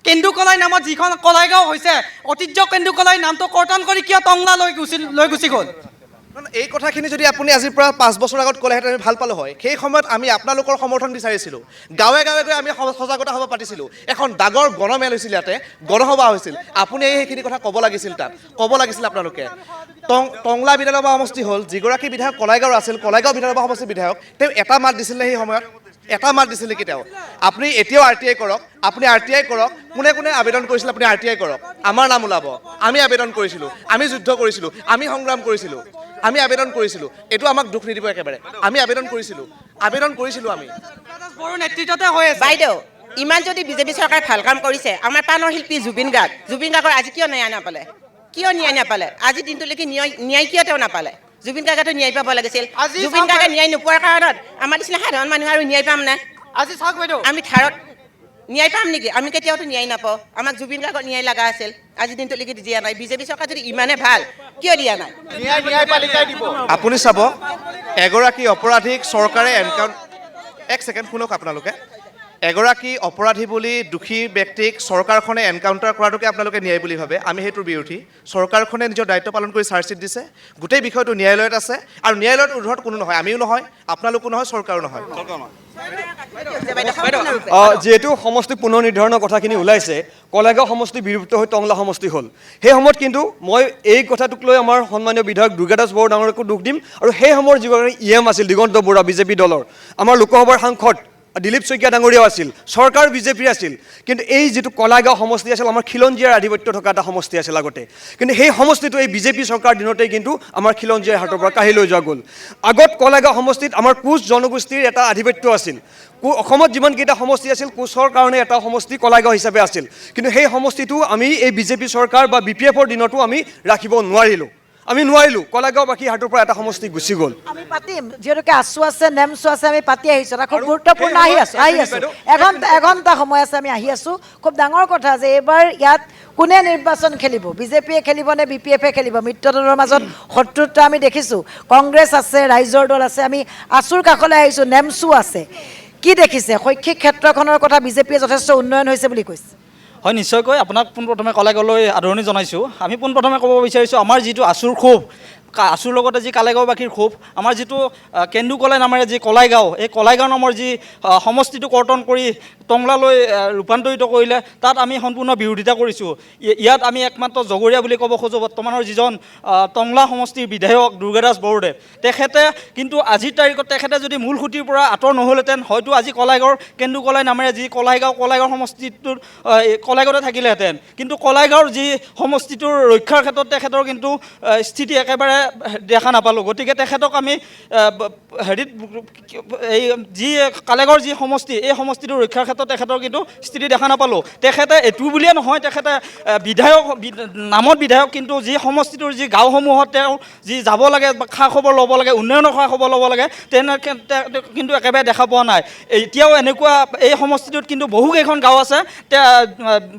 কেন্দুকলাই নামত যিখন কলাইগাঁও হৈছে, ঐতিহ্য কেন্দুকলাই নামটো কৰ্তন কৰি কিয় টংলা লৈ গুচি গ'ল? এই কথাখিনি যদি আপুনি আজিৰ পৰা 5 বছৰ আগত ক'লেহেঁতেন আমি ভাল পালোঁ হয়। সেই সময়ত আমি আপোনালোকৰ সমৰ্থন বিচাৰিছিলোঁ, গাঁৱে গাঁৱে গৈ আমি সজাগতা সভা পাতিছিলোঁ, এখন ডাঙৰ গণমেল হৈছিল, ইয়াতে গণসভা হৈছিল। আপুনি সেইখিনি কথা ক'ব লাগিছিল, তাত ক'ব লাগিছিল আপোনালোকে। টংলা বিধানসভা সমষ্টি হ'ল, যিগৰাকী বিধায়ক কলাইগাঁৱৰ আছিল, কলাইগাঁও বিধানসভা সমষ্টিৰ বিধায়ক, তেওঁ এটা মাত দিছিল নে সেই সময়ত? এটা মাত দিছিল নেকি তেওঁ? আপুনি এতিয়াও RTI কৰক, আপুনি RTI কৰক, কোনে কোনে আবেদন কৰিছিল আপুনি RTI কৰক, আমাৰ নাম ওলাব। আমি আবেদন কৰিছিলোঁ, আমি যুদ্ধ কৰিছিলোঁ, আমি সংগ্ৰাম কৰিছিলোঁ, আমি আবেদন কৰিছিলোঁ। এইটো আমাক দুখ নিদিব একেবাৰে। আমি আবেদন কৰিছিলোঁ আমি। নেতৃত্বতে হৈ আছে। বাইদেউ, ইমান যদি বিজেপি চৰকাৰে ভাল কাম কৰিছে, আমাৰ প্ৰাণৰ শিল্পী জুবিন গাৰ্গৰ আজি কিয় ন্যায় নাপালে? কিয় ন্যায় নাপালে? আজি দিনটোলৈকে ন্যায় কিয় তেওঁ নাপালে? জুবিন গাৰ্গেতো ন্যায় পাব লাগিছিল। জুবিন গাৰ্গে ন্যায় নোপোৱাৰ কাৰণত আমাৰ নিচিনা সাধাৰণ মানুহ আৰু ন্যায় পাম নে? আজি চাওক বাইদেউ, আমি ধাৰত ন্যায় পাম নেকি? আমি কেতিয়াওতো ন্যায় নাপাওঁ। আমাক জুবিন গাৰ্গৰ ন্যায় লগা আছিল, আজি দিনটোলৈকে দিয়া নাই। বিজেপি চৰকাৰ যদি ইমানে ভাল, কিয় দিয়া নাই? আপুনি চাব, এগৰাকী অপৰাধীক চৰকাৰে এক ছেকেণ্ড শুনক আপোনালোকে। এগৰাকী অপৰাধী বুলি দোষী ব্যক্তিক চৰকাৰখনে এনকাউণ্টাৰ কৰাটোকে আপোনালোকে ন্যায় বুলি ভাবে। আমি সেইটোৰ বিৰোধী। চৰকাৰখনে নিজৰ দায়িত্ব পালন কৰি চাৰ্জশ্বিট দিছে, গোটেই বিষয়টো ন্যায়ালয়ত আছে, আৰু ন্যায়ালয়ত উৰ্ধত কোনো নহয়, আমিও নহয়, আপোনালোকো নহয়, চৰকাৰো নহয়। যিহেতু সমষ্টি পুনৰ নিৰ্ধাৰণৰ কথাখিনি ওলাইছে, কলাইগাঁও সমষ্টি বিলুপ্ত হৈ টংলা সমষ্টি হ'ল। সেই সময়ত কিন্তু মই এই কথাটোক লৈ আমাৰ সন্মানীয় বিধায়ক দুৰ্গাদাস বড়ো ডাঙৰকো দুখ দিম, আৰু সেই সময়ৰ যিগৰাকী EM আছিল দিগন্ত বৰুৱা বিজেপি দলৰ, আমাৰ লোকসভাৰ সাংসদ দিলীপ শইকীয়া ডাঙৰীয়াও আছিল, চৰকাৰ বিজেপিৰ আছিল। কিন্তু এই যিটো কলাইগাঁও সমষ্টি আছিল, আমাৰ খিলঞ্জীয়াৰ আধিপত্য থকা এটা সমষ্টি আছিল আগতে। কিন্তু সেই সমষ্টিটো এই বিজেপি চৰকাৰ দিনতেই কিন্তু আমাৰ খিলঞ্জীয়াৰ হাতৰ পৰা কাঢ়ি লৈ যোৱা গ'ল। আগত কলাইগাঁও সমষ্টিত আমাৰ কোচ জনগোষ্ঠীৰ এটা আধিপত্য আছিল। অসমত যিমানকেইটা সমষ্টি আছিল, কোচৰ কাৰণে এটা সমষ্টি কলাইগাঁও হিচাপে আছিল। কিন্তু সেই সমষ্টিটো আমি এই বিজেপি চৰকাৰ বা BPFৰ দিনতো আমি ৰাখিব নোৱাৰিলোঁ। আমি নোৱাৰিলোঁ কলাগাঁওবাসী হাতৰ পৰা এটা সমষ্টি গুচি গ'ল আমি পাতিম যিহেতুকে আছু আছে নেমচু আছে আমি পাতি আহিছোঁ এটা খুব আৰু গুৰুত্বপূৰ্ণ সেই আহি সময়ত আছোঁ বাইদেউ, এঘণ্টা সময় আছে আমি আহি আছোঁ খুব ডাঙৰ কথা যে এইবাৰ ইয়াত কোনে নিৰ্বাচন খেলিব বিজেপিয়ে খেলিব নে বি পি এফে খেলিব মিত্ৰদলৰ মাজত শত্ৰুতা আমি দেখিছোঁ কংগ্ৰেছ আছে ৰাইজৰ দল আছে আমি আছুৰ কাষলৈ আহিছোঁ নেমচু আছে কি দেখিছে শৈক্ষিক ক্ষেত্ৰখনৰ কথা বিজেপিয়ে যথেষ্ট উন্নয়ন হৈছে বুলি কৈছে হয় নিশ্চয়কৈ আপোনাক পোনপ্ৰথমে কলাগাঁৱলৈ আদৰণি জনাইছোঁ আমি পোনপ্ৰথমে ক'ব বিচাৰিছোঁ আমাৰ যিটো আছুৰ ক্ষোভ আছুৰ লগতে যি কালেগাঁওবাসীৰ ক্ষোভ আমাৰ যিটো কেন্দু কলাই নামেৰে যি কলাইগাঁও এই কলাইগাঁও নামৰ যি সমষ্টিটো কৰ্তন কৰি টংলালৈ ৰূপান্তৰিত কৰিলে তাত আমি সম্পূৰ্ণ বিৰোধিতা কৰিছোঁ ইয়াত আমি একমাত্ৰ জগৰীয়া বুলি ক'ব খোজোঁ বৰ্তমানৰ যিজন টংলা সমষ্টিৰ বিধায়ক দুৰ্গাদাস বৰদেৱ তেখেতে কিন্তু আজিৰ তাৰিখত তেখেতে যদি মূল খুঁটিৰ পৰা আঁতৰ নহ'লহেঁতেন হয়তো আজি কলাইগাঁৱৰ কেন্দু কলাই নামেৰে যি কলাইগাঁও সমষ্টিটোৰ কলাইগাঁৱতে থাকিলেহেঁতেন কিন্তু কলাইগাঁৱৰ যি সমষ্টিটোৰ ৰক্ষাৰ ক্ষেত্ৰত তেখেতৰ কিন্তু স্থিতি একেবাৰে দেখা নাপালোঁ গতিকে তেখেতক আমি হেৰিত এই যি কলাইগাঁৱৰ যি সমষ্টি এই সমষ্টিটোৰ ৰক্ষাৰ ক্ষেত্ৰত তেখেতৰ কিন্তু স্থিতি দেখা নাপালোঁ তেখেতে এইটো বুলিয়ে নহয় তেখেতে বিধায়ক নামত বিধায়ক কিন্তু যি সমষ্টিটোৰ যি গাঁওসমূহত তেওঁ যি যাব লাগে খা খবৰ ল'ব লাগে উন্নয়নৰ খা খবৰ ল'ব লাগে তেনে কিন্তু একেবাৰে দেখা পোৱা নাই এতিয়াও এনেকুৱা এই সমষ্টিটোত কিন্তু বহুকেইখন গাঁও আছে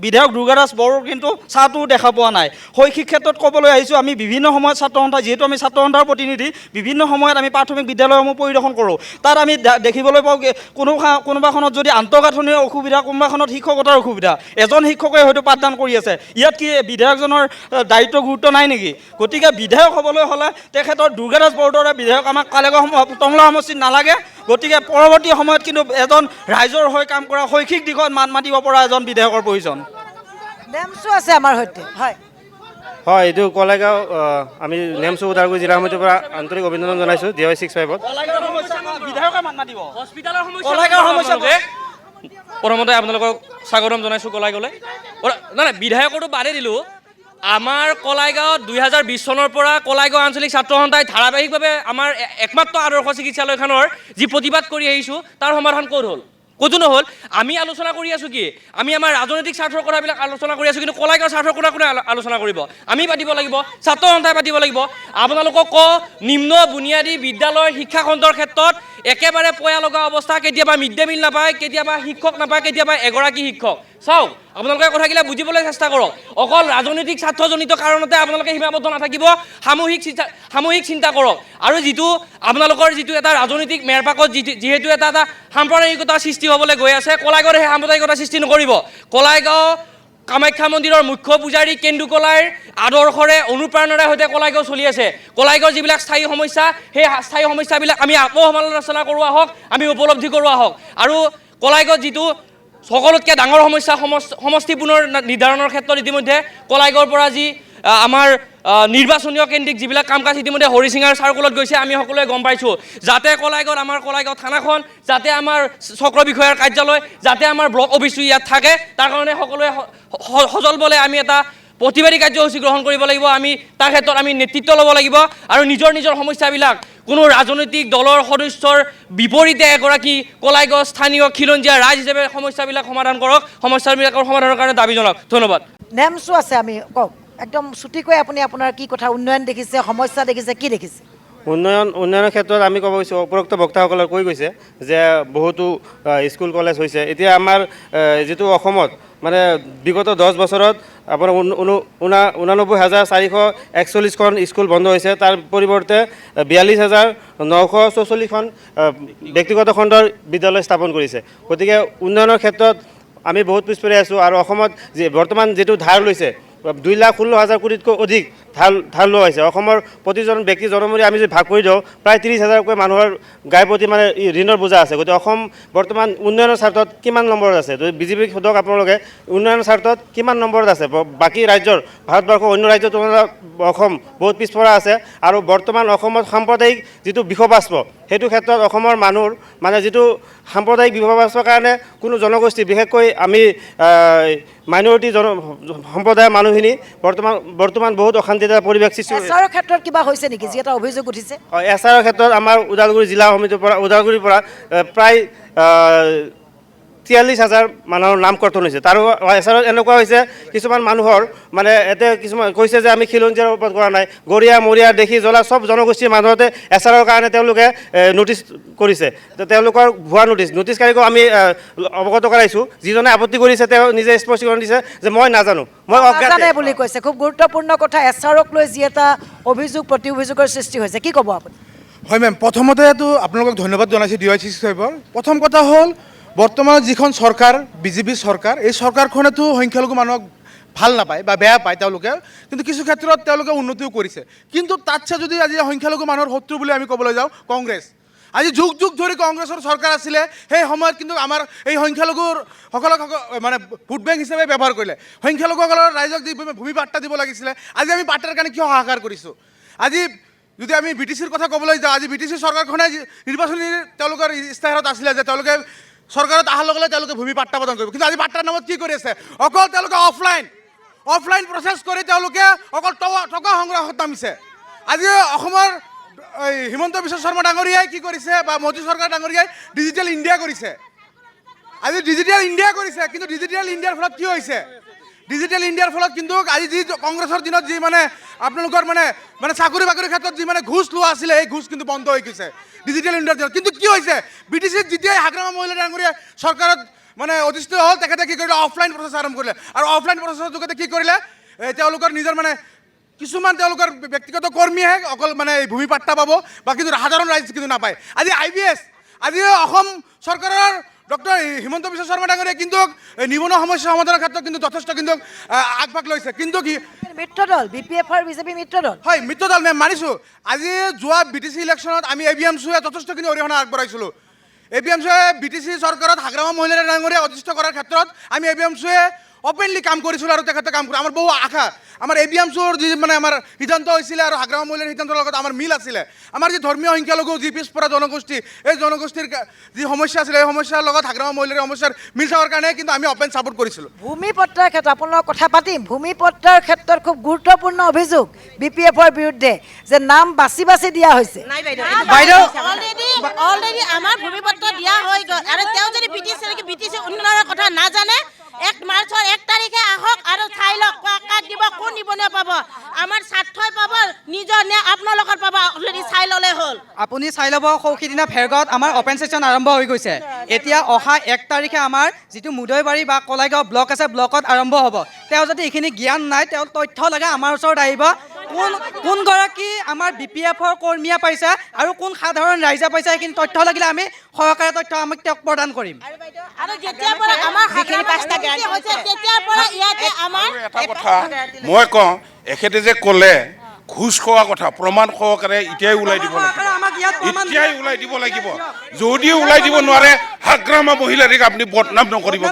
বিধায়ক দুৰ্গাদাস বড়োৰ কিন্তু চাহটোও দেখা পোৱা নাই শৈক্ষিক ক্ষেত্ৰত ক'বলৈ আহিছোঁ আমি বিভিন্ন সময়ত ছাত্ৰ সন্থা যিহেতু আমি ছাত্ৰ সন্থাৰ প্ৰতিনিধি বিভিন্ন সময়ত আমি প্ৰাথমিক বিদ্যালয়সমূহ পৰিদৰ্শন কৰোঁ তাত আমি দেখিবলৈ পাওঁ কোনোবাখনত যদি আন্তঃগাঁথনিৰ অসুবিধা কোনোবাখনত শিক্ষকতাৰ অসুবিধা এজন শিক্ষকে হয়তো পাঠদান কৰি আছে ইয়াত কি বিধায়কজনৰ দায়িত্ব গুৰুত্ব নাই নেকি গতিকে বিধায়ক হ'বলৈ হ'লে তেখেতৰ দুৰ্গাদাস বৰদৰ বিধায়ক আমাক কালেগাঁও টংলা সমষ্টিত নালাগে গতিকে পৰৱৰ্তী সময়ত কিন্তু এজন ৰাইজৰ হৈ কাম কৰা শৈক্ষিক দিশত মাত মাতিব পৰা এজন বিধায়কৰ প্ৰয়োজন নেমচু আছে আমাৰ সৈতে হয় হয় এইটো কলাইগাঁও আমি নেমচু ওদালগুৰি জিলা সমিতিৰ পৰা আন্তৰিক অভিনন্দন জনাইছোঁ DY 65ত প্ৰথমতে আপোনালোকক স্বাগতম জনাইছোঁ কলাইগাঁৱলৈ নাই বিধায়কৰটো বাদেই দিলোঁ আমাৰ কলাইগাঁৱত 2020 চনৰ পৰা কলাইগাঁও আঞ্চলিক ছাত্ৰ সন্থাই ধাৰাবাহিকভাৱে আমাৰ একমাত্ৰ আদৰ্শ চিকিৎসালয়খনৰ যি প্ৰতিবাদ কৰি আহিছোঁ তাৰ সমাধান ক'ত হ'ল ক'তো নহ'ল আমি আলোচনা কৰি আছোঁ কি আমি আমাৰ ৰাজনৈতিক স্বাৰ্থৰ কথাবিলাক আলোচনা কৰি আছোঁ কিন্তু কলাইগাঁৱৰ স্বাৰ্থৰ কথা কোনে আলোচনা কৰিব আমি পাতিব লাগিব ছাত্ৰ সন্থাই পাতিব লাগিব আপোনালোকক নিম্ন বুনিয়াদী বিদ্যালয়ৰ শিক্ষাখণ্ডৰ ক্ষেত্ৰত একেবাৰে পয়া লগা অৱস্থা কেতিয়াবা মিড ডে মিল নাপায় কেতিয়াবা শিক্ষক নাপায় কেতিয়াবা এগৰাকী শিক্ষক চাওক আপোনালোকে কথাবিলাক বুজিবলৈ চেষ্টা কৰক অকল ৰাজনৈতিক স্বাৰ্থজনিত কাৰণতে আপোনালোকে সীমাবদ্ধ নাথাকিব সামূহিক চিন্তা কৰক আৰু যিটো আপোনালোকৰ যিটো এটা ৰাজনৈতিক মেৰপাকত যিহেতু এটা সাম্প্ৰদায়িকতাৰ সৃষ্টি হ'বলৈ গৈ আছে কলাইগাঁৱত সেই সাম্প্ৰদায়িকতাৰ সৃষ্টি নকৰিব কলাইগাঁও কামাখ্যা মন্দিৰৰ মুখ্য পূজাৰী কেন্দু কলাইৰ আদৰ্শৰে অনুপ্ৰেৰণাৰে সৈতে কলাইগাঁও চলি আছে কলাইগাঁৱৰ যিবিলাক স্থায়ী সমস্যা সেই স্থায়ী সমস্যাবিলাক আমি আত্মসমালোচনা কৰোৱা হওক আমি উপলব্ধি কৰোৱা হওক আৰু কলাইগাঁৱত যিটো সকলোতকৈ ডাঙৰ সমস্যা সমষ্টি পুনৰ নিৰ্ধাৰণৰ ক্ষেত্ৰত ইতিমধ্যে কলাইগাঁৱৰ পৰা যি আমাৰ নিৰ্বাচনীয় কেন্দ্ৰিক যিবিলাক কাম কাজ ইতিমধ্যে হৰিচিঙাৰ চাৰ্কুলত গৈছে আমি সকলোৱে গম পাইছোঁ যাতে কলাইগাঁৱত আমাৰ কলাইগাঁও থানাখন যাতে আমাৰ চক্ৰ বিষয়াৰ কাৰ্যালয় যাতে আমাৰ ব্লক অফিচটো ইয়াত থাকে তাৰ কাৰণে সকলোৱে সজল বলে আমি এটা প্ৰতিবাদী কাৰ্যসূচী গ্ৰহণ কৰিব লাগিব আমি তাৰ ক্ষেত্ৰত আমি নেতৃত্ব ল'ব লাগিব আৰু নিজৰ সমস্যাবিলাক কোনো ৰাজনৈতিক দলৰ সদস্যৰ বিপৰীতে এগৰাকী কলাইগাঁও স্থানীয় খিলঞ্জীয়া ৰাইজ হিচাপে সমস্যাবিলাক সমাধান কৰক সমস্যাবিলাকৰ সমাধানৰ কাৰণে দাবী জনাওক ধন্যবাদ নেমচু আছে আমি কওক একদম ছুটিকৈ আপুনি আপোনাৰ কি কথা উন্নয়ন দেখিছে সমস্যা দেখিছে কি দেখিছে উন্নয়নৰ ক্ষেত্ৰত আমি ক'ব গৈছোঁ উপৰোক্ত বক্তাসকলে কৈ গৈছে যে বহুতো স্কুল কলেজ হৈছে এতিয়া আমাৰ যিটো অসমত মানে বিগত 10 বছৰত আপোনাৰ 89,441খন স্কুল বন্ধ হৈছে তাৰ পৰিৱৰ্তে 42,944খন ব্যক্তিগত খণ্ডৰ বিদ্যালয় স্থাপন কৰিছে গতিকে উন্নয়নৰ ক্ষেত্ৰত আমি বহুত পিছপৰি আছোঁ আৰু অসমত বৰ্তমান যিটো ধাৰ লৈছে 2,16,000 কোটিতকৈ অধিক ধাৰ লোৱা হৈছে অসমৰ প্ৰতিজন ব্যক্তি জনমূৰি আমি যদি ভাগ কৰি দিওঁ প্ৰায় 30,000কৈ মানুহৰ গাই প্ৰতি মানে ঋণৰ বোজা আছে গতিকে অসম বৰ্তমান উন্নয়নৰ স্বাৰ্থত কিমান নম্বৰত আছে যদি বিজেপিক সোধক আপোনালোকে উন্নয়নৰ স্বাৰ্থত কিমান নম্বৰত আছে বাকী ৰাজ্যৰ ভাৰতবৰ্ষৰ অন্য ৰাজ্যৰ তুলনাত অসম বহুত পিছপৰা আছে আৰু বৰ্তমান অসমত সাম্প্ৰদায়িক যিটো বিষবাষ্প সেইটো ক্ষেত্ৰত অসমৰ মানুহৰ মানে যিটো সাম্প্ৰদায়িক বিষবাষ্পৰ কাৰণে কোনো জনগোষ্ঠী বিশেষকৈ আমি মাইনৰিটি সম্প্ৰদায়ৰ মানুহখিনি বৰ্তমান বহুত অশান্তিৰ পৰিৱেশ সৃষ্টি হৈছে এছআৰৰ ক্ষেত্ৰত কিবা হৈছে নেকি যি এটা অভিযোগ উঠিছে এছআৰৰ ক্ষেত্ৰত আমাৰ ওদালগুৰি জিলা সমিতিৰ পৰা ওদালগুৰিৰ পৰা প্ৰায় 43,000 মানুহৰ নাম কৰ্তন হৈছে। তাৰ এছাৰত এনেকুৱা হৈছে কিছুমান মানুহৰ মানে এতিয়া কিছুমান কৈছে যে আমি খিলঞ্জীয়াৰ ওপৰত কৰা নাই, গৰীয়া মৰিয়া দেখি জ্বলা চব জনগোষ্ঠীৰ মানুহতে এছাৰৰ কাৰণে তেওঁলোকে নটিচ কৰিছে। তো তেওঁলোকৰ ভুৱা নটিচকাৰীকো আমি অৱগত কৰাইছোঁ। যিজনে আপত্তি কৰিছে তেওঁ নিজে স্পষ্টীকৰণ দিছে যে মই নাজানো, মই অজ্ঞাত নাজানে বুলি কৈছে। খুব গুৰুত্বপূৰ্ণ কথা, এছআৰক লৈ যি এটা অভিযোগ প্ৰতি অভিযোগৰ সৃষ্টি হৈছে, কি ক'ব আপুনি? হয় মেম, প্ৰথমতেতো আপোনালোকক ধন্যবাদ জনাইছোঁ DY65। প্ৰথম কথা হ'ল বৰ্তমান যিখন চৰকাৰ বিজেপি চৰকাৰ, এই চৰকাৰখনেতো সংখ্যালঘু মানুহক ভাল নাপায় বা বেয়া পায় তেওঁলোকে, কিন্তু কিছু ক্ষেত্ৰত তেওঁলোকে উন্নতিও কৰিছে। কিন্তু তাতছে যদি আজি সংখ্যালঘু মানুহৰ শত্ৰু বুলি আমি ক'বলৈ যাওঁ কংগ্ৰেছ, আজি যুগ যুগ ধৰি কংগ্ৰেছৰ চৰকাৰ আছিলে, সেই সময়ত কিন্তু আমাৰ এই সংখ্যালঘুৰ সকলক মানে ভোট বেংক হিচাপে ব্যৱহাৰ কৰিলে। সংখ্যালঘুসকলৰ ৰাইজক যি ভূমি পাট্টা দিব লাগিছিলে, আজি আমি পাট্টাৰ কাৰণে কিয় হাহাকাৰ কৰিছোঁ? আজি যদি আমি BTCৰ কথা ক'বলৈ যাওঁ, আজি BTC চৰকাৰখনে নিৰ্বাচনী তেওঁলোকৰ ইস্তাহাৰত আছিলে যে তেওঁলোকে চৰকাৰত অহাৰ লগে লগে তেওঁলোকে ভূমি পাট্টা প্ৰদান কৰিব, কিন্তু আজি পাট্টাৰ নামত কি কৰি আছে? অকল তেওঁলোকে অফলাইন প্ৰচেছ কৰি তেওঁলোকে অকল টকা সংগ্ৰহত নামিছে। আজি অসমৰ হিমন্ত বিশ্ব শৰ্মা ডাঙৰীয়াই কি কৰিছে বা মোদী চৰকাৰ ডাঙৰীয়াই ডিজিটেল ইণ্ডিয়া কৰিছে। আজি ডিজিটেল ইণ্ডিয়া কৰিছে, কিন্তু ডিজিটেল ইণ্ডিয়াৰ ফলত কি হৈছে? ডিজিটেল ইণ্ডিয়াৰ ফলত কিন্তু আজি যি কংগ্ৰেছৰ দিনত যি মানে আপোনালোকৰ মানে চাকৰি বাকৰিৰ ক্ষেত্ৰত যি মানে ঘোচ লোৱা আছিলে, এই ঘোচ কিন্তু বন্ধ হৈ গৈছে ডিজিটেল ইণ্ডিয়াৰ দিনত। কিন্তু কি হৈছে? BTCত যেতিয়াই হাগ্ৰামা মহিলা ডাঙৰীয়াই চৰকাৰত মানে অধিষ্ঠিত হ'ল, তেখেতে কি কৰিলে? অফলাইন প্ৰচেছ আৰম্ভ কৰিলে। আৰু অফলাইন প্ৰচেছৰ যোগেদি কি কৰিলে? তেওঁলোকৰ নিজৰ মানে কিছুমান তেওঁলোকৰ ব্যক্তিগত কৰ্মীয়েহে অকল মানে ভূমি পাট্টা পাব, বা কিন্তু সাধাৰণ ৰাইজ কিন্তু নাপায়। আজি IBS, আজি অসম চৰকাৰৰ ডক্টৰ হিমন্ত বিশ্ব শৰ্মা ডাঙৰীয়াই কিন্তু নিবনুৱা সমস্যা সমাধানৰ ক্ষেত্ৰত কিন্তু যথেষ্ট কিন্তু আগভাগ লৈছে। কিন্তু কি মিত্ৰদল BPF আৰু বিজেপি মিত্ৰদল? হয়, মিত্ৰদল মেম, মানিছোঁ। আজি যোৱা BTC ইলেকশ্যনত আমি ABMCয়ে যথেষ্টখিনি অৰিহণা আগবঢ়াইছিলোঁ। ABMCয়ে BTC চৰকাৰত হাগ্ৰামা মহিলা ডাঙৰীয়া অধিষ্ঠিত কৰাৰ ক্ষেত্ৰত আমি ABMCয়ে অপেনলি কাম কৰিছিলোঁ আৰু তেখেতে কাম কৰে। আমাৰ বহু আশা, আমাৰ ABMCৰ যি মানে আমাৰ সিদ্ধান্ত হৈছিলে আৰু হাগ্ৰামা মহিলাৰ সিদ্ধান্তৰ লগত আমাৰ মিল আছিলে। আমাৰ যি ধৰ্মীয় সংখ্যালঘু যি পিছপৰা জনগোষ্ঠী, এই জনগোষ্ঠীৰ যি সমস্যা আছিলে, এই সমস্যাৰ লগত হাগ্ৰামা মহিলাৰ সমস্যাৰ মিল চাবৰ কাৰণে কিন্তু আমি অপেন ছাপোৰ্ট কৰিছিলোঁ। ভূমি পট্টাৰ ক্ষেত্ৰত আপোনালোকৰ কথা পাতিম। ভূমি পট্টাৰ ক্ষেত্ৰত খুব গুৰুত্বপূৰ্ণ অভিযোগ BPFৰ বিৰুদ্ধে যে নাম বাছি বাছি দিয়া হৈছে। বাইদেউ অলৰেডি আমাৰ ভূমি পত্ৰ দিয়া হৈ গ'ল, আৰু তেওঁ যদি BTC উন্নয়নৰ কথা নাজানে, 1 মাৰ্চৰ 1 তাৰিখে আহক আৰু চাই লওক কাক দিব, কোন নিবনুৱা পাব, আমাৰ স্বাৰ্থই পাব, নিজৰ নে আপোনালোকৰ পাব, অলৰেডি চাই ল'লে হ'ল। আপুনি চাই ল'ব, সৌসিদিনা ভেৰগাঁৱত আমাৰ অপেন ছেশ্যন আৰম্ভ হৈ গৈছে। এতিয়া অহা 1 তাৰিখে আমাৰ যিটো মুদৈবাৰী বা কলাইগাঁও ব্লক আছে, ব্লকত আৰম্ভ হ'ব। তেওঁ যদি এইখিনি জ্ঞান নাই, তেওঁ তথ্য লাগে আমাৰ ওচৰত আহিব। কোনগৰাকী আমাৰ BPFৰ কৰ্মীয়ে পাইছে আৰু কোন সাধাৰণ ৰাইজে পাইছে, সেইখিনি তথ্য লাগিলে আমি সহকাৰে তথ্য আমাক তেওঁক প্ৰদান কৰিম। আৰু যেতিয়াৰ পৰা আমাৰ যিখিনি 5টা গ্যাৰাণ্টি হৈছে, তেতিয়াৰ পৰা ইয়াতে আমাৰ এটা কথা মই কওঁ, এখেতে যে ক'লে ঘোষ খোৱা কথা প্ৰমাণ সহকাৰে এতিয়াই ওলাই দিব লাগিব, এতিয়াই ওলাই দিব লাগিব। যদিও ওলাই দিব নোৱাৰে, হাগ্ৰামা মহিলাৰীক আপুনি বদনাম নকৰিব।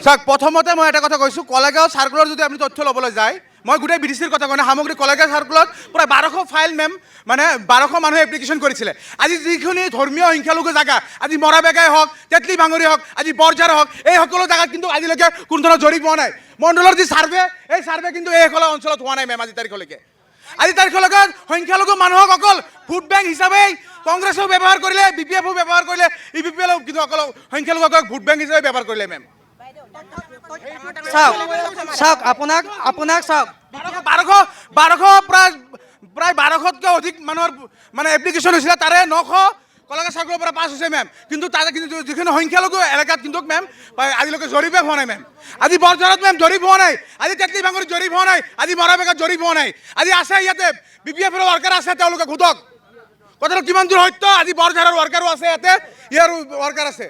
চাওক, প্ৰথমতে মই এটা কথা কৈছোঁ, কলাগাঁও চাৰ্কুলৰ যদি আপুনি তথ্য ল'বলৈ যায়, মই গোটেই BTCৰ কথা কওঁ, সামগ্ৰী কলাগাঁও চাৰ্কুলত প্ৰায় 1200 ফাইল মেম, মানে 1200 মানুহে এপ্লিকেশ্যন কৰিছিলে। আজি যিখিনি ধৰ্মীয় সংখ্যালঘু জেগা, আজি মৰাবেগাই হওক, তেতলি ভাঙৰি হওক, আজি বৰঝাৰ হওক, এই সকলো জেগাত কিন্তু আজিলৈকে কোনো ধৰণৰ জৰীপ হোৱা নাই। মণ্ডলৰ যি চাৰ্ভে, এই চাৰ্ভে কিন্তু এই সকলো অঞ্চলত হোৱা নাই মেম আজিৰ তাৰিখলৈকে। আজিৰ তাৰিখলৈকে সংখ্যালঘু মানুহক অকল ভোট বেংক হিচাপে কংগ্ৰেছেও ব্যৱহাৰ কৰিলে, BPFও ব্যৱহাৰ কৰিলে, EPPLও কিন্তু অকল সংখ্যালঘুক ভোট বেংক হিচাপে ব্যৱহাৰ কৰিলে মেম। চাওক আপোনাক চাওক, 1200 প্ৰায় 1200তকৈ অধিক মানুহৰ মানে এপ্লিকেশ্যন হৈছিলে, তাৰে 900 কলাগাঁও চাৰ্কুলৰ পৰা পাছ হৈছে মেম। কিন্তু তাতে কিন্তু যিখিনি সংখ্যালঘু এলেকাত কিন্তু মেম আজিলৈকে জৰীপে হোৱা নাই মেম। আজি বৰঝাৰত মেম জৰীপ হোৱা নাই, আজি তেতলি ভাঙৰিত জৰীপ হোৱা নাই, আজি মৰাবেগাত জৰীপ হোৱা নাই। আজি আছে ইয়াতে BPFৰ ৱাৰ্কাৰ আছে, তেওঁলোকে সোধক কথাটো কিমান দূৰ সত্য। আজি বৰঝাৰৰ ৱাৰ্কাৰো আছে ইয়াতে, ইয়াৰো ৱাৰ্কাৰ আছে।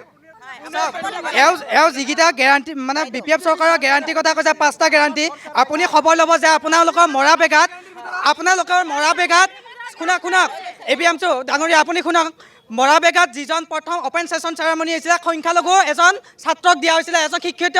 এওঁ যিকেইটা গেৰাণ্টি মানে BPF চৰকাৰৰ গেৰাণ্টিৰ কথা কৈছে, 5টা গেৰাণ্টি, আপুনি খবৰ ল'ব যে আপোনালোকৰ মৰাবেগাত শুনক ABMC ডাঙৰীয়া, আপুনি শুনক, মৰাবেগাত যিজন প্ৰথম অপেন ছেশ্যন চেৰেমনি হৈছিলে, সংখ্যালঘু এজন ছাত্ৰক দিয়া হৈছিলে, এজন শিক্ষিত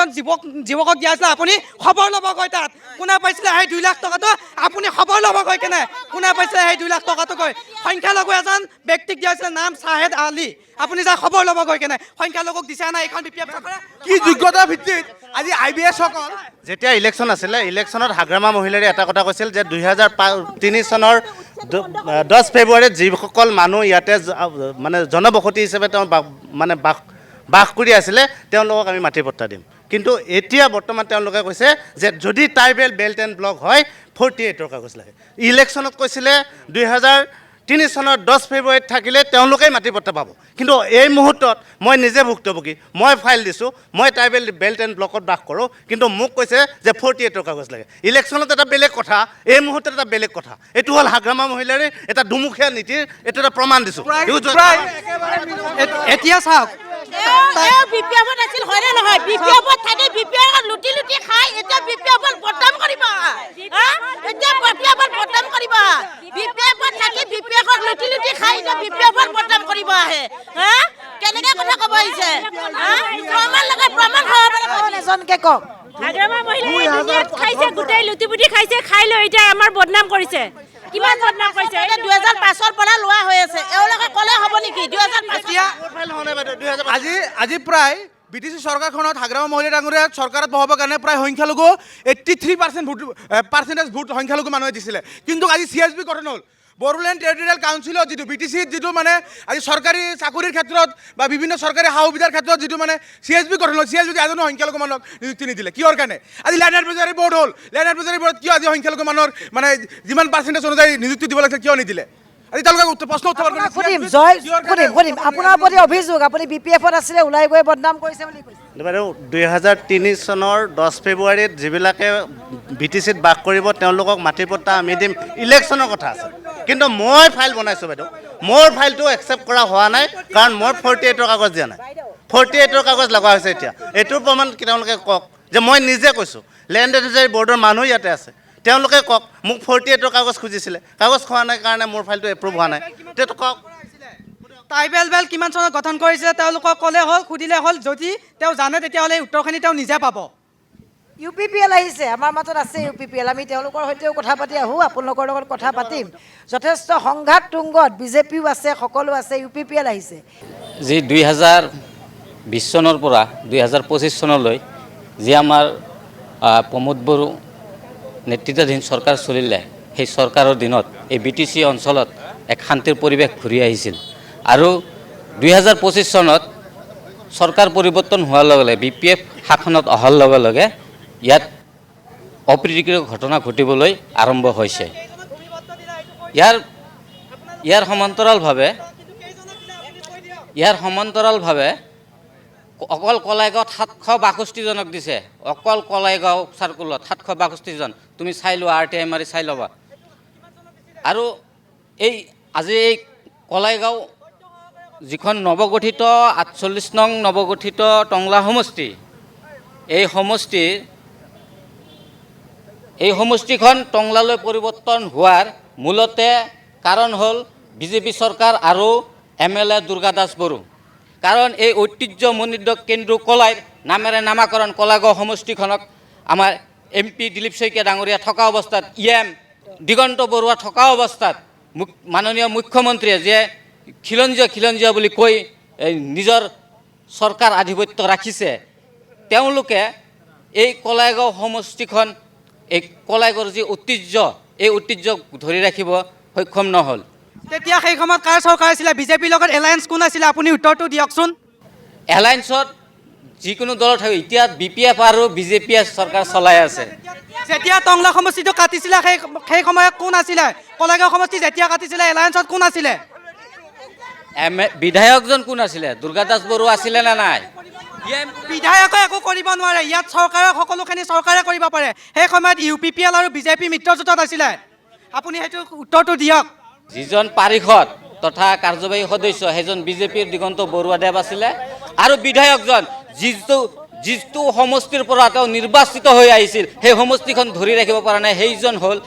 যুৱকক দিয়া হৈছিলে। আপুনি খবৰ ল'বগৈ তাত, কোনে পাইছিলে সেই 2 লাখ টকাটো, আপুনি খবৰ ল'বগৈ কেনে কোনে পাইছিলে সেই 2 লাখ টকাটো গৈ। সংখ্যালঘু এজন ব্যক্তিক দিয়া হৈছিলে, নাম শ্বাহেদ আলী, আপুনি যা খবৰ ল'বগৈ কেনে সংখ্যালঘুক দিছে নাই এইখন BPF চৰকাৰে। কি যোগ্যতা ভিত্তিত আজি IBS সকল যেতিয়া ইলেকশ্যন আছিলে ইলেকশ্যনত হাগ্ৰামা মহিলাৰে এটা কথা কৈছিল যে 2003 চনৰ 10 ফেব্ৰুৱাৰীত যিসকল মানুহ ইয়াতে মানে জনবসতি হিচাপে তেওঁ মানে বাস কৰি আছিলে তেওঁলোকক আমি মাটি পট্টা দিম কিন্তু এতিয়া বৰ্তমান তেওঁলোকে কৈছে যে যদি ট্ৰাইবেল বেল্ট এণ্ড ব্লক হয় 48ৰ কাগজ লাগে ইলেকশ্যনত কৈছিলে 2003 চনৰ 10 ফেব্ৰুৱাৰীত থাকিলে তেওঁলোকেই মাটি পট্টা পাব কিন্তু এই মুহূৰ্তত মই নিজে ভুক্তভোগী মই ফাইল দিছোঁ মই ট্ৰাইবেল বেল্ট এণ্ড ব্লকত বাস কৰোঁ কিন্তু মোক কৈছে যে 48ৰ কাগজ লাগে ইলেকশ্যনত এটা বেলেগ কথা এই মুহূৰ্তত এটা বেলেগ কথা এইটো হ'ল হাগ্ৰামা মহিলাৰে এটা দুমুখীয়া নীতিৰ এইটো এটা প্ৰমাণ দিছোঁ এতিয়া চাওক বিপিএফত আছিল হয়নে নহয় বিপিএফত থাকি বিপিএফত লুটি লুটি খাই এতিয়া বিপিএফত বদনাম কৰিব এতিয়া বিপিএফত বদনাম কৰিব বিপিএফত থাকি বিপিএফত লুটি লুটি খাই এতিয়া বিপিএফত বদনাম কৰিব আহে কেনেকৈ কথা ক'ব আহিছে প্ৰমাণ লাগে প্ৰমাণ হ'ব এজনকে কওক হাগ্ৰামা মহিলাই খাইছে গোটেই লুটি-পুটি খাইছে খাই লৈ এতিয়া আমাৰ বদনাম কৰিছে কিমান বদনাম কৰিছে 2005ৰ পৰা লোৱা হৈ আছে এওঁলোকে ক'লে হ'ব নেকি 2005 আজি প্ৰায় BTC চৰকাৰখনত হাগ্ৰামা মহিলা ডাঙৰীয়া চৰকাৰত বহাবৰ কাৰণে প্ৰায় সংখ্যালঘু 83% ভোট সংখ্যালঘু মানুহে দিছিলে কিন্তু আজি CSB গঠন হ'ল বড়োলেণ্ড টেৰিটৰিয়েল কাউন্সিলত যিটো BTCত যিটো মানে আজি চৰকাৰী চাকৰিৰ ক্ষেত্ৰত বা বিভিন্ন চৰকাৰী সা সুবিধাৰ ক্ষেত্ৰত যিটো মানে CSB গঠন হ'ল CSB এজনো সংখ্যালঘু মানুহক নিযুক্তি নিদিলে কিহৰ কাৰণে আজি লেণ্ড এডভাইজাৰী বৰ্ড হ'ল লেণ্ড এডভাইজাৰী বৰ্ডত কিয় আজি সংখ্যালঘু মানুহৰ মানে যিমান পাৰ্চেণ্টেজ অনুযায়ী নিযুক্তি দিব লাগিছিল কিয় নিদিলে আজি তেওঁলোকে প্ৰশ্ন উত্থাপন সুধিম আপোনাৰ প্ৰতি অভিযোগ আপুনি BPFত আছিলে ওলাই গৈ বদনাম কৰিছে বুলি কৈছে বাইদেউ 2003 চনৰ 10 ফেব্ৰুৱাৰীত যিবিলাকে BTCত বাস কৰিব তেওঁলোকক মাটি পট্টা আমি দিম ইলেকশ্যনৰ কথা আছে কিন্তু মই ফাইল বনাইছোঁ বাইদেউ মোৰ ফাইলটো একচেপ্ট কৰা হোৱা নাই কাৰণ মই 48ৰ কাগজ দিয়া নাই 48ৰ কাগজ লগা হৈছে এতিয়া এইটোৰ প্ৰমাণ তেওঁলোকে কওক যে মই নিজে কৈছোঁ লেণ্ড এডভাইজাৰী বৰ্ডৰ মানুহ ইয়াতে আছে তেওঁলোকে কওক মোক 48ৰ কাগজ খুজিছিলে কাগজ খোৱা নাই কাৰণে মোৰ ফাইলটো এপ্ৰুভ হোৱা নাই সেইটো কওক ট্ৰাইবেল বেল্ট কিমান চনত গঠন কৰিছিলে তেওঁলোকক ক'লে হ'ল সুধিলে হ'ল যদি তেওঁ জানে তেতিয়াহ'লে উত্তৰখিনি তেওঁ নিজে পাব UPPL আহিছে আমাৰ মাজত আছে UPPL আমি তেওঁলোকৰ সৈতেও কথা পাতি আহোঁ আপোনালোকৰ লগত কথা পাতিম যথেষ্ট সংঘাত তুংগত BJPও আছে সকলো আছে UPPL আহিছে যি 2020 চনৰ পৰা 2025 চনলৈ যি আমাৰ প্ৰমোদ বড়ো নেতৃত্বাধীন চৰকাৰ চলিলে সেই চৰকাৰৰ দিনত এই BTC অঞ্চলত এক শান্তিৰ পৰিৱেশ ঘূৰি আহিছিল আৰু 2025 চনত চৰকাৰ পৰিৱৰ্তন হোৱাৰ লগে লগে BPF শাসনত অহাৰ লগে লগে ইয়াত অপ্ৰীতিকৰ ঘটনা ঘটিবলৈ আৰম্ভ হৈছে ইয়াৰ সমান্তৰালভাৱে অকল কলাইগাঁৱত 762 জনক দিছে অকল কলাইগাঁও চাৰ্কুলত 762 জন তুমি চাই লোৱা RTI মাৰি চাই ল'বা আৰু আজি এই কলাইগাঁও যিখন নৱগঠিত 48 নং নৱগঠিত টংলা সমষ্টি এই সমষ্টিখন টংলালৈ পৰিৱৰ্তন হোৱাৰ মূলতে কাৰণ হ'ল BJP চৰকাৰ আৰু MLA দুৰ্গা দাস বড়ো কাৰণ এই ঐতিহ্যমণ্ডিত কেন্দ্ৰ কলাইৰ নামেৰে নামাকৰণ কলাগাঁও সমষ্টিখনক আমাৰ MP দিলীপ শইকীয়া ডাঙৰীয়া থকা অৱস্থাত EM দিগন্ত বৰুৱা থকা অৱস্থাত মাননীয় মুখ্যমন্ত্ৰীয়ে যে খিলঞ্জীয়া বুলি কৈ নিজৰ চৰকাৰ আধিপত্য ৰাখিছে তেওঁলোকে এই কলাইগাঁও সমষ্টিখন এই কলাইগাঁৱৰ যি ঐতিহ্য এই ঐতিহ্য ধৰি ৰাখিব সক্ষম নহ'ল তেতিয়া সেই সময়ত কাৰ চৰকাৰ আছিলে BJPৰ লগত এলায়েন্স কোন আছিলে আপুনি উত্তৰটো দিয়কচোন এলায়েন্সত যিকোনো দলৰ থাকে এতিয়া BPF আৰু BJP চৰকাৰ চলাই আছে যেতিয়া টংলা সমষ্টিটো কাটিছিলে সেই সময়ত কোন আছিলে কলাইগাঁও সমষ্টি যেতিয়া কাটিছিলে এলায়েন্সত কোন আছিলে বিধায়কজন কোন আছিলে দুৰ্গা দাস বড়ো আছিলে নে নাই বিধায়কে একো কৰিব নোৱাৰে ইয়াত চৰকাৰে সকলোখিনি চৰকাৰে কৰিব পাৰে সেই সময়ত UPPL আৰু BJP মিত্ৰজোঁটত আছিলে আপুনি সেইটো উত্তৰটো দিয়ক যিজন পাৰিষদ তথা কাৰ্যবাহী সদস্য সেইজন BJPৰ দিগন্ত বৰুৱাদেৱ আছিলে আৰু বিধায়কজন যিটো সমষ্টিৰ পৰা তেওঁ নিৰ্বাচিত হৈ আহিছিল সেই সমষ্টিখন ধৰি ৰাখিব পৰা নাই সেইজন হ'ল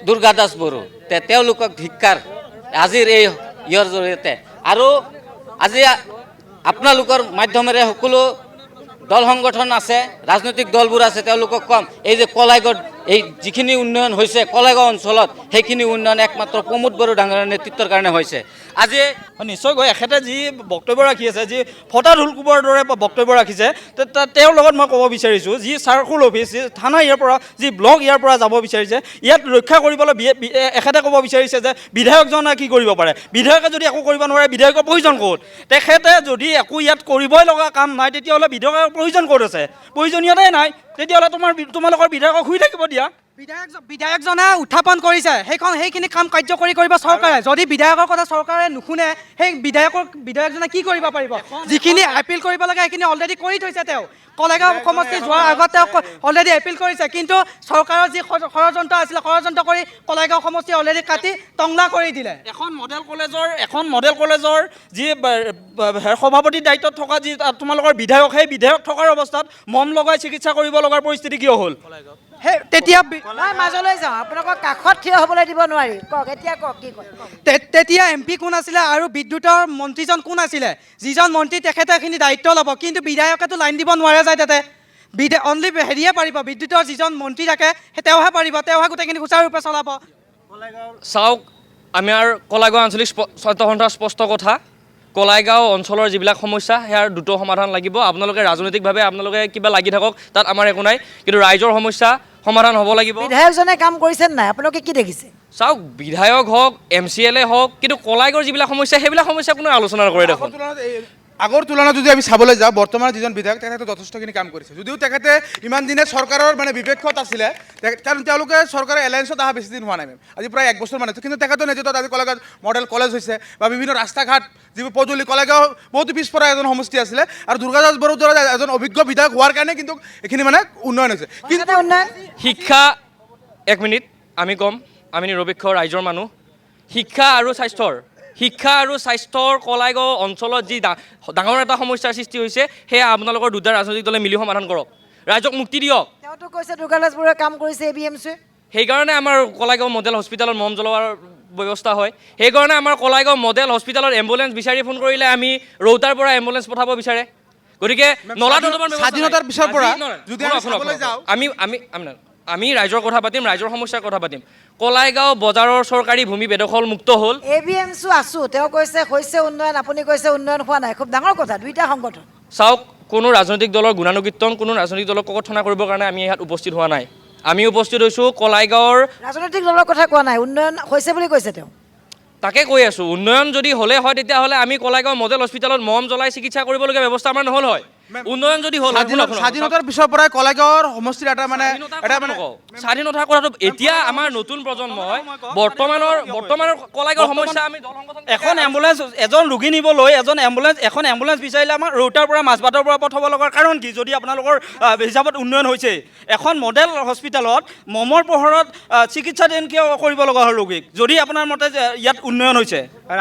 দুৰ্গা দাস বড়ো তেওঁলোকক ধিক্কাৰ আজিৰ ইয়াৰ জৰিয়তে আৰু আজি আপোনালোকৰ মাধ্যমেৰে সকলো দল সংগঠন আছে ৰাজনৈতিক দলবোৰ আছে তেওঁলোকক কম এই যে কলাইগাঁৱত এই যিখিনি উন্নয়ন হৈছে কলাইগাঁও অঞ্চলত সেইখিনি উন্নয়ন একমাত্ৰ প্ৰমোদ বড়ো ডাঙৰীয়াৰ নেতৃত্বৰ কাৰণে হৈছে। আজি নিশ্চয়কৈ এখেতে যি বক্তব্য ৰাখি আছে, যি ফটা ঢোলকোবৰ দৰে বক্তব্য ৰাখিছে, তেওঁৰ লগত মই ক'ব বিচাৰিছোঁ, যি চাৰ্কুল অফিচ, যি থানা ইয়াৰ পৰা, যি ব্লক ইয়াৰ পৰা যাব বিচাৰিছে, ইয়াত ৰক্ষা কৰিবলৈ এখেতে ক'ব বিচাৰিছে যে বিধায়কজনে কি কৰিব পাৰে। বিধায়কে যদি একো কৰিব নোৱাৰে, বিধায়কৰ প্ৰয়োজন ক'ত? তেখেতে যদি একো ইয়াত কৰিবই লগা কাম নাই, তেতিয়াহ'লে বিধায়কৰ প্ৰয়োজন ক'ত আছে? প্ৰয়োজনীয়তাই নাই। তেতিয়াহ'লে তোমালোকৰ বিধায়কক শুই থাকিব দিয়া। বিধায়কজনে উত্থাপন কৰিছে, সেইখিনি কাম কাৰ্যকৰী কৰিব চৰকাৰে। যদি বিধায়কৰ কথা চৰকাৰে নুশুনে, সেই বিধায়কজনে কি কৰিব পাৰিব? যিখিনি এপিল কৰিব লাগে সেইখিনি অলৰেডি কৰি থৈছে তেওঁ। কলাইগাঁও সমষ্টি যোৱাৰ আগত তেওঁ অলৰেডি এপিল কৰিছে, কিন্তু চৰকাৰৰ যি ষড়যন্ত্ৰ আছিলে, ষড়যন্ত্ৰ কৰি কলাইগাঁও সমষ্টি অলৰেডি কাটি টংলা কৰি দিলে। এখন মডেল কলেজৰ যি সভাপতিৰ দায়িত্বত থকা যি তোমালোকৰ বিধায়ক, সেই বিধায়ক থকাৰ অৱস্থাত মম লগাই চিকিৎসা কৰিব লগাৰ পৰিস্থিতি কিয় হ'ল? তেতিয়া মই মাজলৈ যাওঁ, আপোনালোকক কাষত থিয় হ'বলৈ দিব নোৱাৰি। কওক, এতিয়া কওক কি কয়। তেতিয়া MP কোন আছিলে আৰু বিদ্যুতৰ মন্ত্ৰীজন কোন আছিলে? যিজন মন্ত্ৰী তেখেতে এইখিনি দায়িত্ব ল'ব, কিন্তু বিধায়কেতো লাইন দিব নোৱাৰে যায় তাতে। অনলি হেৰিয়ে পাৰিব, বিদ্যুতৰ যিজন মন্ত্ৰী থাকে তেওঁহে পাৰিব, তেওঁহে গোটেইখিনি সুচাৰুৰূপে চলাব। চাওক, আমাৰ কলাইগাঁও আঞ্চলিক স্বাস্থ্য সন্থাৰ স্পষ্ট কথা, কলাইগাঁও অঞ্চলৰ যিবিলাক সমস্যা সেয়াৰ দ্ৰুত সমাধান লাগিব। আপোনালোকে ৰাজনৈতিকভাৱে আপোনালোকে কিবা লাগি থাকক, তাত আমাৰ একো নাই, কিন্তু ৰাইজৰ সমস্যা সমাধান হ'ব লাগিব। বিধায়কজনে কাম কৰিছে নাই, আপোনালোকে কি দেখিছে? চাওক, বিধায়ক হওক, MCLA হওক, কিন্তু কলাইগাঁৱৰ যিবিলাক সমস্যা সেইবিলাক সমস্যা কোনো আলোচনা নকৰে দেখোন। আগৰ তুলনাত যদি আমি চাবলৈ যাওঁ, বৰ্তমান যিজন বিধায়ক তেখেতে যথেষ্টখিনি কাম কৰিছে। যদিও তেখেতে ইমান দিনে চৰকাৰৰ বিপক্ষত আছিলে, কাৰণ তেওঁলোকে চৰকাৰৰ এলায়েন্সত অহা বেছি দিন হোৱা নাই মেম, আজি প্ৰায় 1 বছৰমান হৈছে। কিন্তু তেখেতৰ নেতৃত্বত আজি কলাইগাঁৱত মডেল কলেজ হৈছে বা বিভিন্ন ৰাস্তা ঘাট, যিবোৰ পদূলি, কলাইগাঁও বহুতো পিছপৰা এজন সমষ্টি আছিলে, আৰু দুৰ্গাদাস বড়োৰ দৰে এজন অভিজ্ঞ বিধায়ক হোৱাৰ কাৰণে কিন্তু এইখিনি উন্নয়ন হৈছে। কিন্তু শিক্ষা, 1 মিনিট আমি ক'ম, আমি নিৰপেক্ষ ৰাইজৰ মানুহ। শিক্ষা আৰু স্বাস্থ্যৰ কলাইগাঁও অঞ্চলত যি ডাঙৰ এটা সমস্যাৰ সৃষ্টি হৈছে, সেয়া আপোনালোকৰ দুটা ৰাজনৈতিক দলে মিলি সমাধান কৰক, ৰাইজক মুক্তি দিয়ক। তেওঁতো কৈছে দুৰ্গাদাস বৰুৱাই কাম কৰিছে ABMC-য়ে। সেইকাৰণে আমাৰ কলাইগাঁও মডেল হস্পিটেলত মম জ্বলোৱাৰ ব্যৱস্থা হয়। সেইকাৰণে আমাৰ কলাইগাঁও মডেল হস্পিটেলত এম্বুলেঞ্চ বিচাৰি ফোন কৰিলে আমি ৰৌতাৰ পৰা এম্বুলেঞ্চ পঠাব বিচাৰে। গতিকে স্বাধীনতাৰ পিছৰ পৰা যদি আমি ৰাইজৰ কথা পাতিম, ৰাইজৰ সমস্যাৰ কথা পাতিম। কলাইগাঁও বজাৰৰ চৰকাৰী ভূমি বেদখল মুক্ত হ'ল। ABMC আছোঁ, তেওঁ কৈছে হৈছে উন্নয়ন, আপুনি কৈছে উন্নয়ন হোৱা নাই। খুব ডাঙৰ কথা, দুইটা সংগঠন। চাওক, কোনো ৰাজনৈতিক দলৰ গুণানুকীৰ্তন, কোনো ৰাজনৈতিক দলক ককৰ্থনা কৰিবৰ কাৰণে আমি ইয়াত উপস্থিত হোৱা নাই। আমি উপস্থিত হৈছোঁ কলাইগাঁৱৰ। ৰাজনৈতিক দলৰ কথা কোৱা নাই, উন্নয়ন হৈছে বুলি কৈছে তেওঁ। তাকে কৈ আছোঁ, উন্নয়ন যদি হ'লে হয় তেতিয়াহ'লে আমি কলাইগাঁও মডেল হস্পিটেলত মম জ্বলাই চিকিৎসা কৰিবলগীয়া ব্যৱস্থা আমাৰ নহ'ল হয়। উন্নয়ন যদি হ'ল, স্বাধীনতাৰ পিছৰ পৰাই কলাইগাঁৱৰ সমষ্টিৰ এটা স্বাধীনতাৰ কথাটো এতিয়া আমাৰ নতুন প্ৰজন্মই বৰ্তমানৰ কলাইগাঁৱৰ সমস্যা আমি এখন এম্বুলেঞ্চ, এজন ৰোগী নিবলৈ এখন এম্বুলেঞ্চ বিচাৰিলে আমাৰ ৰৌতাৰ পৰা মাজবাটৰ পৰা পঠাব লগাৰ কাৰণ কি? যদি আপোনালোকৰ হিচাপত উন্নয়ন হৈছে, এখন মডেল হস্পিটেলত মমৰ পোহৰত চিকিৎসা কিয় কৰিব লগা হয় ৰোগীক, যদি আপোনাৰ মতে ইয়াত উন্নয়ন হৈছে?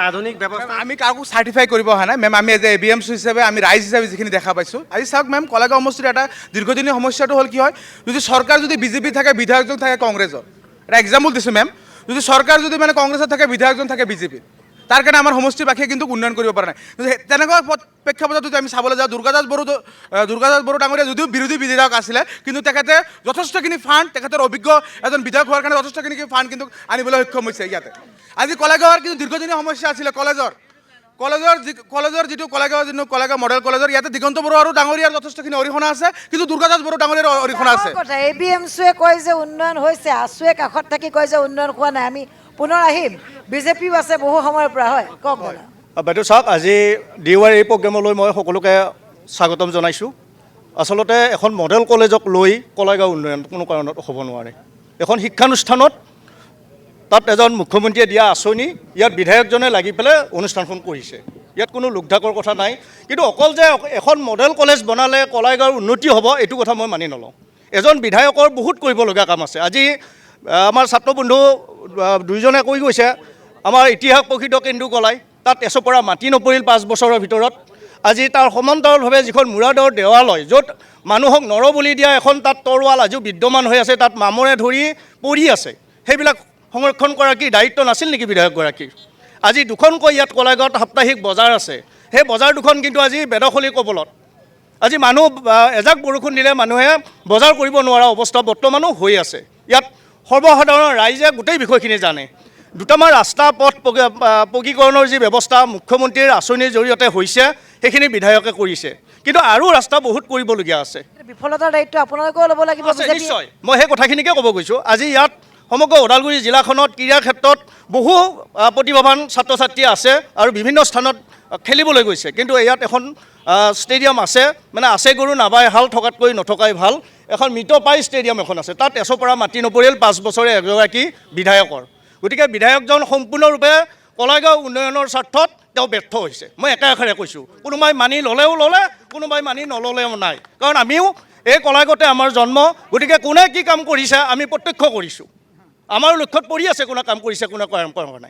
আধুনিক ব্যৱস্থা আমি কাকো চাৰ্টিফাই কৰিব অহা নাই মেম। আমি এজ এ ABMC হিচাপে, আমি ৰাইজ হিচাপে যিখিনি দেখা পাইছোঁ, আজি চাওক মেম, কলাইগাঁও সমষ্টিৰ এটা দীৰ্ঘদিনীয়া সমস্যাটো হ'ল কি হয়, যদি চৰকাৰ যদি BJP থাকে, বিধায়কজন থাকে কংগ্ৰেছৰ। এটা এক্সাম্পল দিছোঁ মেম, যদি চৰকাৰ যদি কংগ্ৰেছত থাকে, বিধায়কজন থাকে BJP, তাৰ কাৰণে আমাৰ সমষ্টিবাসীয়ে কিন্তু উন্নয়ন কৰিব পৰা নাই। তেনেকুৱা প্ৰেক্ষাপটত যদি আমি চাবলৈ যাওঁ, দুৰ্গাদাস বড়ো ডাঙৰীয়া যদিও বিৰোধী বিধায়ক আছিলে, কিন্তু তেখেতে যথেষ্টখিনি ফাণ্ড, তেখেতৰ অভিজ্ঞ এজন বিধায়ক হোৱাৰ কাৰণে যথেষ্টখিনি ফাণ্ড কিন্তু আনিবলৈ সক্ষম হৈছে ইয়াতে। আজি কলাইগাঁৱৰ কিন্তু দীৰ্ঘদিনীয়া সমস্যা আছিলে কলেজৰ যিটো কলাইগাঁও মডেল কলেজৰ, ইয়াতে দিগন্ত বড়ো আৰু ডাঙৰীয়াৰ যথেষ্টখিনি অৰিহণা আছে, কিন্তু দুৰ্গাদাস বড়ো ডাঙৰীয়াৰ অৰিহণা আছে। ABMC-য়ে কয় যে উন্নয়ন হৈছে, আছুৱে কাষত থাকি কয় যে উন্নয়ন হোৱা নাই। আমি পুনৰ আহিম, BJPও আছে বহু সময়ৰ পৰা, হয় কওক দাদা। বাইদেউ চাওক, আজি DY এই প্ৰগ্ৰেমলৈ মই সকলোকে স্বাগতম জনাইছোঁ। আচলতে এখন মডেল কলেজক লৈ কলাইগাঁও উন্নয়ন কোনো কাৰণত হ'ব নোৱাৰে। এখন শিক্ষানুষ্ঠানত তাত এজন মুখ্যমন্ত্ৰীয়ে দিয়া আঁচনি, ইয়াত বিধায়কজনে লাগি পেলাই অনুষ্ঠানখন কৰিছে, ইয়াত কোনো লোকঢাকৰ কথা নাই। কিন্তু অকল যে এখন মডেল কলেজ বনালে কলাইগাঁৱৰ উন্নতি হ'ব, এইটো কথা মই মানি নলওঁ। এজন বিধায়কৰ বহুত কৰিবলগীয়া কাম আছে। আজি আমাৰ ছাত্ৰ বন্ধু দুইজনে কৈ গৈছে, আমাৰ ইতিহাস প্ৰসিদ্ধ কেন্দু কলাই, তাত এচপৰা মাটি নপৰিল 5 বছৰৰ ভিতৰত। আজি তাৰ সমান্তৰালভাৱে যিখন মূৰাদৰ দেৱালয়, য'ত মানুহক নৰ বলি দিয়া এখন তাত তৰোৱাল আজিও বিদ্যমান হৈ আছে, তাত মামৰে ধৰি পৰি আছে, সেইবিলাক সংৰক্ষণ কৰাৰ কি দায়িত্ব নাছিল নেকি বিধায়কগৰাকীৰ? আজি দুখনকৈ ইয়াত কলাইগাঁৱত সাপ্তাহিক বজাৰ আছে, সেই বজাৰ দুখন কিন্তু আজি বেদখলীৰ কবলত। আজি মানুহ এজাক বৰষুণ দিলে মানুহে বজাৰ কৰিব নোৱাৰা অৱস্থা বৰ্তমানো হৈ আছে। ইয়াত সৰ্বসাধাৰণ ৰাইজে গোটেই বিষয়খিনি জানে। দুটামান ৰাস্তা পথ পকীকৰণৰ যি ব্যৱস্থা মুখ্যমন্ত্ৰীৰ আঁচনিৰ জৰিয়তে হৈছে সেইখিনি বিধায়কে কৰিছে, কিন্তু আৰু ৰাস্তা বহুত কৰিবলগীয়া আছে। বিফলতাৰ দায়িত্ব আপোনালোকেও ল'ব লাগিব। আছে নিশ্চয়, মই সেই কথাখিনিকে ক'ব গৈছোঁ। আজি ইয়াত সমগ্ৰ ওদালগুৰি জিলাখনত ক্ৰীড়াৰ ক্ষেত্ৰত বহু প্ৰতিভাৱান ছাত্ৰ ছাত্ৰী আছে আৰু বিভিন্ন স্থানত খেলিবলৈ গৈছে, কিন্তু ইয়াত এখন ষ্টেডিয়াম আছে, মানে আছে গৰু নাবাই হাল থকাতকৈ নথকাই ভাল। এখন মৃতপ্ৰায় ষ্টেডিয়াম এখন আছে, তাত এচপৰা মাটি নপৰিল 5 বছৰে এগৰাকী বিধায়কৰ। গতিকে বিধায়কজন সম্পূৰ্ণৰূপে কলাইগাঁও উন্নয়নৰ স্বাৰ্থত তেওঁ ব্যৰ্থ হৈছে। মই একাষাৰে কৈছোঁ, কোনোবাই মানি ল'লেও ল'লে, কোনোবাই মানি নল'লেও নাই, কাৰণ আমিও এই কলাইগাঁৱতে আমাৰ জন্ম। গতিকে কোনে কি কাম কৰিছে আমি প্ৰত্যক্ষ কৰিছোঁ, আমাৰ লক্ষ্যত পৰি আছে কোনে কাম কৰিছে কোনে কৰা নাই।